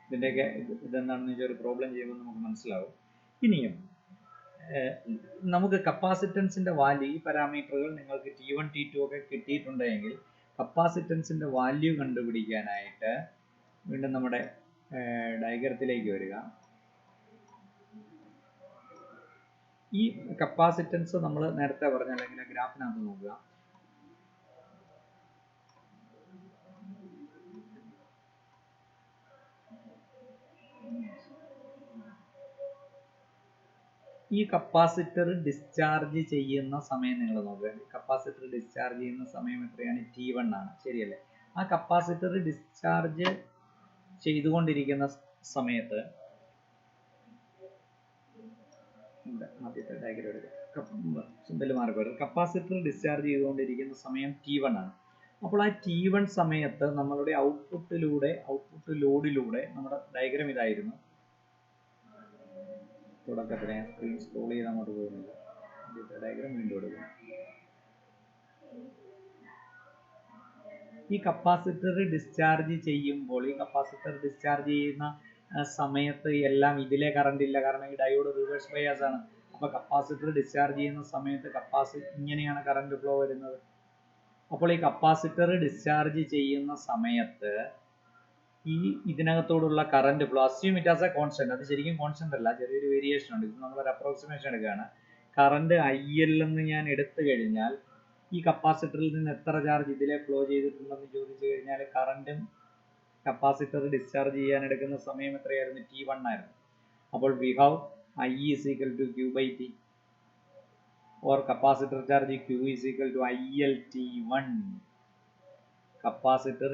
ഇതിൻ്റെയൊക്കെ ഇതെന്താണെന്ന് വെച്ചാൽ ഒരു പ്രോബ്ലം ചെയ്യുമ്പോൾ നമുക്ക് മനസ്സിലാവും. ഇനിയും നമുക്ക് കപ്പാസിറ്റൻസിന്റെ വാല്യൂ, ഈ പാരാമീറ്ററുകൾ നിങ്ങൾക്ക് T1 T2 ഒക്കെ കിട്ടിയിട്ടുണ്ടെങ്കിൽ കപ്പാസിറ്റൻസിന്റെ വാല്യൂ കണ്ടുപിടിക്കാനായിട്ട് വീണ്ടും നമ്മുടെ ഡയഗ്രത്തിലേക്ക് വരിക. ഈ കപ്പാസിറ്റൻസ് നമ്മൾ നേരത്തെ പറഞ്ഞ അല്ലെങ്കിൽ ഗ്രാഫിനകത്ത് നോക്കുക. ഈ കപ്പാസിറ്റർ ഡിസ്ചാർജ് ചെയ്യുന്ന സമയം നിങ്ങൾ നോക്കുക. കപ്പാസിറ്റർ ഡിസ്ചാർജ് ചെയ്യുന്ന സമയം എത്രയാണ്? T1 ആണ്. ശരിയല്ലേ? ആ കപ്പാസിറ്റർ ഡിസ്ചാർജ് ചെയ്തുകൊണ്ടിരിക്കുന്ന സമയത്ത് ആദ്യത്തെ ഡയഗ്രം എടുക്കുക. സിമ്പൽ മാറിപ്പോയത്. കപ്പാസിറ്റർ ഡിസ്ചാർജ് ചെയ്തുകൊണ്ടിരിക്കുന്ന സമയം T1 ആണ്. അപ്പോൾ ആ T1 സമയത്ത് നമ്മളുടെ ഔട്ട്പുട്ട് ലോഡിലൂടെ നമ്മുടെ ഡയഗ്രം ഇതായിരുന്നു. തുടക്കത്തിൽ ഞാൻ സ്ക്രീൻ സ്ക്രോൾ ചെയ്ത് അങ്ങോട്ട് പോകുന്നില്ല. ആദ്യത്തെ ഡയഗ്രം വീണ്ടും എടുക്കുക. ഈ കപ്പാസിറ്റർ ഡിസ്ചാർജ് ചെയ്യുമ്പോൾ, ഈ കപ്പാസിറ്റർ ഡിസ്ചാർജ് ചെയ്യുന്ന സമയത്ത് എല്ലാം ഇതിലെ കറണ്ട് ഇല്ല, കാരണം ഈ ഡയോഡ് റിവേഴ്സ് ബയാസ് ആണ്. അപ്പോൾ കപ്പാസിറ്റർ ഡിസ്ചാർജ് ചെയ്യുന്ന സമയത്ത് ഇങ്ങനെയാണ് കറണ്ട് ഫ്ലോ വരുന്നത്. അപ്പോൾ ഈ കപ്പാസിറ്റർ ഡിസ്ചാർജ് ചെയ്യുന്ന സമയത്ത് ഈ ഇതിനകത്തോടുള്ള current flow, assume it as a constant, അത് ശരിക്കും കോൺസ്റ്റന്റ് അല്ല, ചെറിയൊരു വേരിയേഷൻ ഉണ്ട്. ഇത് നമ്മളൊരു അപ്രോക്സിമേഷൻ എടുക്കുകയാണ്. കറണ്ട് IL എന്ന് ഞാൻ എടുത്തു കഴിഞ്ഞാൽ ഈ കപ്പാസിറ്ററിൽ നിന്ന് എത്ര ചാർജ് ഇതിലെ ഫ്ലോ ചെയ്തിട്ടുണ്ടെന്ന് ചോദിച്ചു കഴിഞ്ഞാൽ കറണ്ടും കപ്പാസിറ്റർ ഡിസ്ചാർജ് ചെയ്യാൻ എടുക്കുന്ന സമയം എത്രയായിരുന്നു? T1 ആയിരുന്നു. അപ്പോൾ we have I is equal to Q by T, or capacitor charge Q is equal to ILT1. Capacitor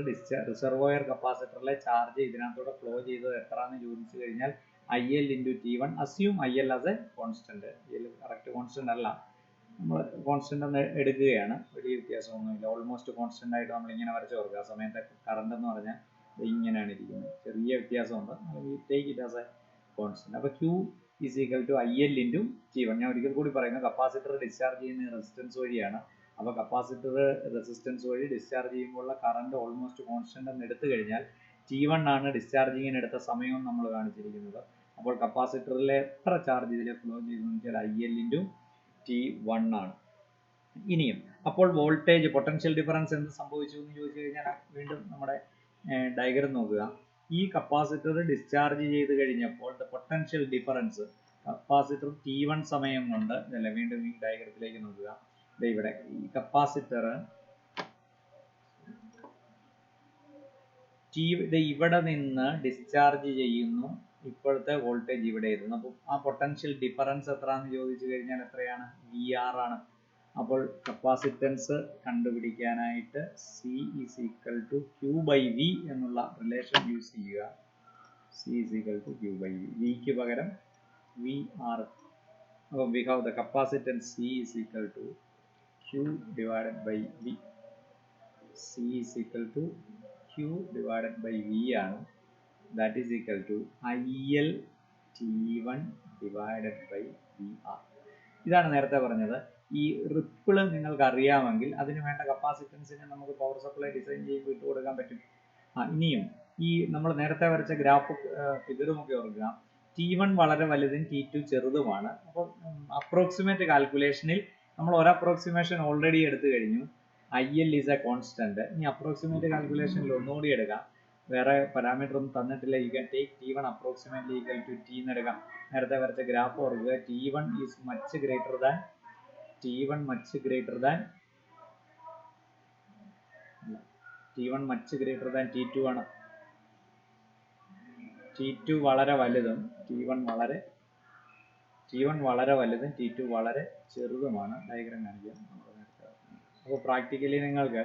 reservoir കപ്പാസിറ്ററിലെ ചാർജ് ഇതിനകത്തൂടെ ഫ്ലോ ചെയ്തത് എത്രയാണെന്ന് ചോദിച്ചു കഴിഞ്ഞാൽ IL into T1. Assume IL as a constant. IL correct constant അല്ല, നമ്മൾ constant ഒന്ന് എടുക്കുകയാണ്. വലിയ വ്യത്യാസമൊന്നുമില്ല. ഓൾമോസ്റ്റ് കോൺസ്റ്റന്റ് ആയിട്ട് നമ്മൾ ഇങ്ങനെ വരച്ച് ഓർക്കുക. ആ സമയത്തെ കറണ്ട് എന്ന് പറഞ്ഞാൽ ഇങ്ങനെയാണ് ഇരിക്കുന്നത്. ചെറിയ വ്യത്യാസമുണ്ട്. Take it as a constant. അപ്പോൾ Q is equal to IL into T1. ഞാൻ ഒരിക്കൽ കൂടി പറയുന്നു, കപ്പാസിറ്റർ ഡിസ്ചാർജ് ചെയ്യുന്ന റെസിസ്റ്റൻസ് വഴിയാണ് അപ്പോൾ കപ്പാസിറ്റർ റെസിസ്റ്റൻസ് വഴി ഡിസ്ചാർജ് ചെയ്യുമ്പോഴുള്ള കറണ്ട് ഓൾമോസ്റ്റ് കോൺസ്റ്റന്റ് എന്ന് എടുത്തു കഴിഞ്ഞാൽ T1 ആണ് ഡിസ്ചാർജിങ്ങിന് എടുത്ത സമയവും നമ്മൾ കാണിച്ചിരിക്കുന്നത്. അപ്പോൾ കപ്പാസിറ്ററിൽ എത്ര ചാർജ് ഇതിൽ ഫ്ലോ ചെയ്തെന്ന് വെച്ചാൽ IL ഇൻറ്റു T1 ആണ്. ഇനിയും അപ്പോൾ വോൾട്ടേജ് പൊട്ടൻഷ്യൽ ഡിഫറൻസ് എന്ത് സംഭവിച്ചു എന്ന് ചോദിച്ചു കഴിഞ്ഞാൽ വീണ്ടും നമ്മുടെ ഡയഗ്രം നോക്കുക. ഈ കപ്പാസിറ്റർ ഡിസ്ചാർജ് ചെയ്ത് കഴിഞ്ഞപ്പോൾ പൊട്ടൻഷ്യൽ ഡിഫറൻസ് കപ്പാസിറ്റർ T1 സമയം കൊണ്ട് അല്ല, വീണ്ടും ഈ ഡയഗ്രത്തിലേക്ക് നോക്കുക. ഇവിടെ ഈ കപ്പാസിറ്റർ ഇവിടെ നിന്ന് ഡിസ്ചാർജ് ചെയ്യുന്നു, ഇപ്പോഴത്തെ വോൾട്ടേജ് ഇവിടെ എത്തുന്നു. അപ്പോൾ ആ പൊട്ടൻഷ്യൽ ഡിഫറൻസ് എത്രയാണെന്ന് ചോദിച്ചു കഴിഞ്ഞാൽ എത്രയാണ്? VR ആണ്. അപ്പോൾ കപ്പാസിറ്റൻസ് കണ്ടുപിടിക്കാനായിട്ട് C is equal to Q by V എന്നുള്ള റിലേഷൻ യൂസ് ചെയ്യുക. C is equal to Q by V. Vക്ക് പകരം VR. അപ്പോൾ we have the capacitance C is equal to Q divided by V. C is equal to Q divided by V ആണ്. That is equal to IL T1 divided by VR. ഇതാണ് നേരത്തെ പറഞ്ഞത്. ഈ ripple നിങ്ങൾക്ക് അറിയാമെങ്കിൽ അതിന് വേണ്ട കപ്പാസിറ്റൻസിനെ നമുക്ക് പവർ സപ്ലൈ ഡിസൈൻ ചെയ്യുമ്പോൾ ഇട്ട് കൊടുക്കാൻ പറ്റും. ഇനിയും ഈ നമ്മൾ നേരത്തെ വരച്ച ഗ്രാഫ് ഫിഗറുമൊക്കെ ഓർക്കുക. T1 വളരെ വലുതും T2 ചെറുതുമാണ്. അപ്പോൾ അപ്രോക്സിമേറ്റ് കാൽക്കുലേഷനിൽ നമ്മൾ ഒരു അപ്രോക്സിമേഷൻ ഓൾറെഡി എടുത്തു കഴിഞ്ഞു. IL is a constant. ഇനി അപ്രോക്സിമേറ്റ് കാൽക്കുലേഷനിൽ ഒന്നുകൂടി എടുക്കാം. വേറെ പാരാമീറ്റർ ഒന്നും തന്നിട്ടില്ല. You can take T1 approximately equal to T എന്ന് എടുക്കാം. നേരത്തെ വരച്ച ഗ്രാഫ് ഓർക്കുക. T1 is much greater than T1 much greater than T2 ആണ്. T2 വളരെ വലുതും T1 വളരെ വലുതും T2 വളരെ ചെറുതുമാണ്. ഡയഗ്രം കാണിക്കാം. അപ്പോൾ പ്രാക്ടിക്കലി നിങ്ങൾക്ക്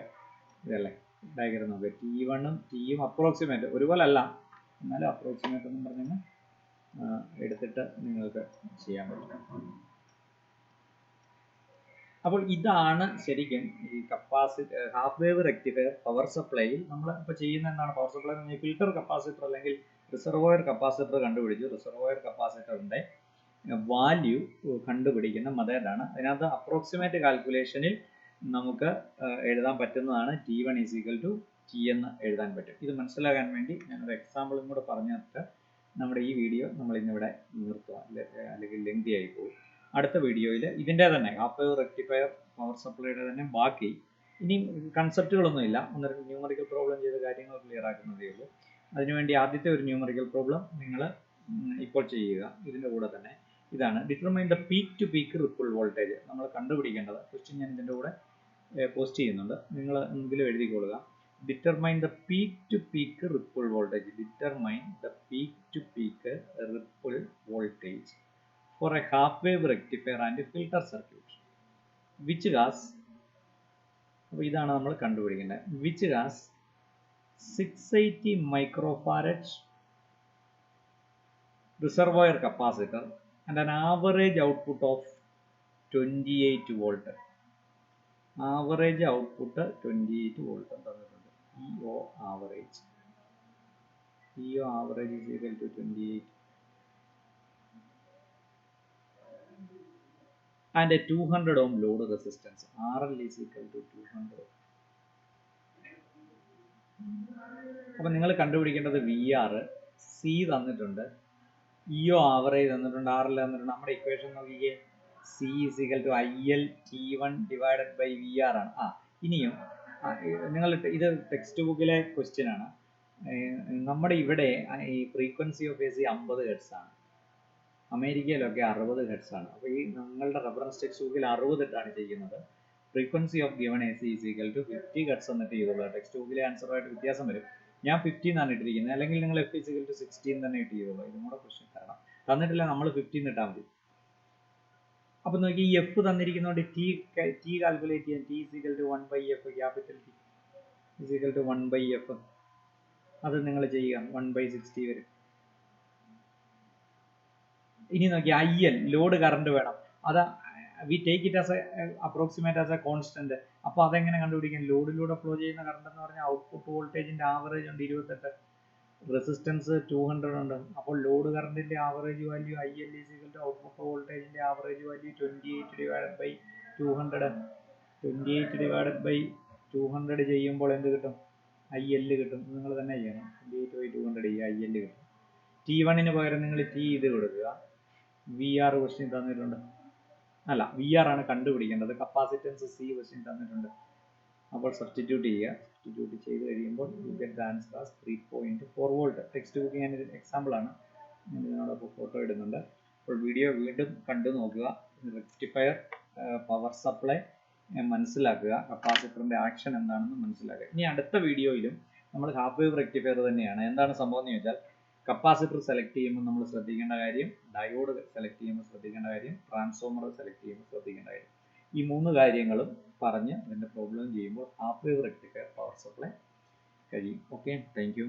ഇതല്ലേ ഡയഗ്രം നോക്കുക. T1ഉം Tയും അപ്രോക്സിമേറ്റ് ഒരുപോലെ അല്ല, എന്നാലും അപ്രോക്സിമേറ്റ് എന്നും പറഞ്ഞാൽ എടുത്തിട്ട് നിങ്ങൾക്ക് ചെയ്യാൻ പറ്റും. അപ്പോൾ ഇതാണ് ശരിക്കും ഈ ഹാഫ് വേവ് റെക്ടിഫയർ പവർ സപ്ലൈയിൽ നമ്മൾ ഇപ്പോൾ ചെയ്യുന്ന എന്താണ്? പവർ സപ്ലൈ എന്ന് പറഞ്ഞാൽ ഫിൽട്ടർ കപ്പാസിറ്റർ അല്ലെങ്കിൽ റിസർവോയർ കപ്പാസിറ്റർ കണ്ടുപിടിച്ചു. റിസർവോയർ കപ്പാസിറ്ററിൻ്റെ വാല്യൂ കണ്ടുപിടിക്കുന്ന മെത്തേഡാണ്. അതിനകത്ത് അപ്രോക്സിമേറ്റ് കാൽക്കുലേഷനിൽ നമുക്ക് എഴുതാൻ പറ്റുന്നതാണ് T1 is equal to T എന്ന് എഴുതാൻ പറ്റും. ഇത് മനസ്സിലാകാൻ വേണ്ടി ഞാനൊരു എക്സാമ്പിളും കൂടെ പറഞ്ഞിട്ട് നമ്മുടെ ഈ വീഡിയോ നമ്മൾ ഇന്നിവിടെ നിർത്തുക, അല്ലെങ്കിൽ ലെങ്തി ആയി പോകും. അടുത്ത വീഡിയോയിൽ ഇതിൻ്റെ തന്നെ ഹാഫ് വേവ് റെക്ടിഫയർ പവർ സപ്ലൈയുടെ തന്നെ ബാക്കി ഇനി കൺസെപ്റ്റുകളൊന്നുമില്ല, ഒന്നര ന്യൂമറിക്കൽ പ്രോബ്ലം ചെയ്ത കാര്യങ്ങൾ ക്ലിയർ ആക്കുന്നതേ ഉള്ളൂ. അതിനുവേണ്ടി ആദ്യത്തെ ഒരു ന്യൂമറിക്കൽ പ്രോബ്ലം നിങ്ങൾ ഇപ്പോൾ ചെയ്യുക. ഇതിൻ്റെ കൂടെ തന്നെ ഇതാണ് determine the peak to peak ripple voltage നമ്മൾ കണ്ടുപിടിക്കേണ്ടത്. ക്വസ്റ്റ്യൻ ഞാൻ ഇതിൻ്റെ കൂടെ പോസ്റ്റ് ചെയ്യുന്നുണ്ട്, നിങ്ങൾ എന്തെങ്കിലും എഴുതിക്കൊള്ളുക. Determine the peak to peak ripple voltage. Determine the peak to peak ripple voltage for a half wave rectifier and filter circuit which has, അപ്പോൾ ഇതാണ് നമ്മൾ കണ്ടുപിടിക്കേണ്ടത്, which has 680 microfarad reservoir capacitor and an average output of 28 volt. Average output 28 volt തന്നിട്ടുണ്ട്. EO average is equal to 28 and a 200 ohm load resistance. RL is equal to 200. അപ്പോൾ നിങ്ങൾ കണ്ടുപിടിക്കേണ്ടത് VR, C തന്നിട്ടുണ്ട്, EO average തന്നിട്ടുണ്ട്, RL തന്നിട്ടുണ്ട്. നമ്മുടെ equation നോക്കിക്കേ, C is equal to IL T1 divided by VR ആണ്. ഇനിയും നിങ്ങൾ ഇത് ടെക്സ്റ്റ് ബുക്കിലെ ക്വസ്റ്റ്യൻ ആണ്. നമ്മുടെ ഇവിടെ ഈ ഫ്രീക്വൻസി ഓഫ് AC 50 ഹെർട്സ് ആണ്, അമേരിക്കയിലൊക്കെ 60 ഹെർട്സ് ആണ്. അപ്പോൾ ഈ നിങ്ങളുടെ റെഫറൻസ് ടെക്സ്റ്റ് ബുക്കിൽ 60 ഇട്ടാണ് ചെയ്യുന്നത്. Frequency of given AC is equal to 50 hertz എന്നിട്ട് ചെയ്തോളൂ. ടെക്സ്റ്റ് ബുക്കിലെ ആൻസറുമായിട്ട് വ്യത്യാസം വരും. ഞാൻ 15 എന്നാണ് ഇട്ടിരിക്കുന്നത്, അല്ലെങ്കിൽ നിങ്ങൾ F is equal to 16 തന്നെ ഇട്ട് ചെയ്തോളൂ. ഇതും കൂടെ ക്വസ്റ്റ്യൻ തരണം, തന്നിട്ടില്ല നമ്മൾ 15 ഇട്ടാൽ മതി. അപ്പോൾ നോക്കി ഈ F തന്നിരിക്കുന്നതുകൊണ്ട് T കാൽക്കുലേറ്റ് ചെയ്യാൻ. T is equal to 1/F, capital T is equal to 1/F. അത് നിങ്ങൾ ചെയ്യുക, 1/60 വരും. ഇനി നോക്കി IL ലോഡ് കറണ്ട് വേണം, അത് we take it as A approximate as a constant. അപ്പോൾ അതെങ്ങനെ കണ്ടുപിടിക്കും? ലോഡിലൂടെ ഫ്ലോ ചെയ്യുന്ന കറണ്ട് എന്ന് പറഞ്ഞാൽ ഔട്ട്പുട്ട് വോൾട്ടേജിന്റെ ആവറേജ് ഉണ്ട് 28, റെസിസ്റ്റൻസ് 200 ഉണ്ട്. അപ്പോൾ ലോഡ് കറണ്ടിന്റെ average value IL is equal to output വോൾട്ടേജിന്റെ ആവറേജ് വാല്യൂ 28 divided by 200. 28/200 ചെയ്യുമ്പോൾ എന്ത് കിട്ടും? IL കിട്ടും. നിങ്ങൾ തന്നെ ചെയ്യണം. 28/200 ചെയ്യുക, IL കിട്ടും. T1 പകരം നിങ്ങൾ T ഇത് കൊടുക്കുക. VR ക്വസ്റ്റ്യൻ തന്നിട്ടുണ്ട്. അല്ല, VR ആണ് കണ്ടുപിടിക്കേണ്ടത്. കപ്പാസിറ്റൻസ് C ക്വസ്റ്റ്യൻ തന്നിട്ടുണ്ട്. അപ്പോൾ സബ്സ്റ്റിറ്റ്യൂട്ട് ചെയ്യുക. സബ്സ്റ്റിറ്റ്യൂട്ട് ചെയ്ത് കഴിയുമ്പോൾ you get the answer as 3.4 volt. Text book ഞാൻ എക്സാമ്പിൾ ആണ്, ഞാൻ ഇതിനോടൊപ്പം ഫോട്ടോ ഇടുന്നുണ്ട്. അപ്പോൾ വീഡിയോ വീണ്ടും കണ്ടു നോക്കുക. റെക്ടിഫയർ, പവർ സപ്ലൈ മനസ്സിലാക്കുക, കപ്പാസിറ്ററിന്റെ ആക്ഷൻ എന്താണെന്ന് മനസ്സിലാക്കുക. ഇനി അടുത്ത വീഡിയോയിലും നമ്മൾ ഹാഫ് വേവ് റെക്ടിഫയർ തന്നെയാണ്. എന്താണ് സംഭവം എന്ന് ചോദിച്ചാൽ, കപ്പാസിറ്റർ സെലക്ട് ചെയ്യുമ്പോൾ നമ്മൾ ശ്രദ്ധിക്കേണ്ട കാര്യം, ഡയോഡ് സെലക്ട് ചെയ്യുമ്പോൾ ശ്രദ്ധിക്കേണ്ട കാര്യം, ട്രാൻസ്ഫോമർ സെലക്ട് ചെയ്യുമ്പോൾ ശ്രദ്ധിക്കേണ്ട കാര്യം, ഈ 3 കാര്യങ്ങളും പറഞ്ഞ് അതിൻ്റെ പ്രോബ്ലം ചെയ്യുമ്പോൾ half wave rectifier power supply കഴിയും. Okay, thank U.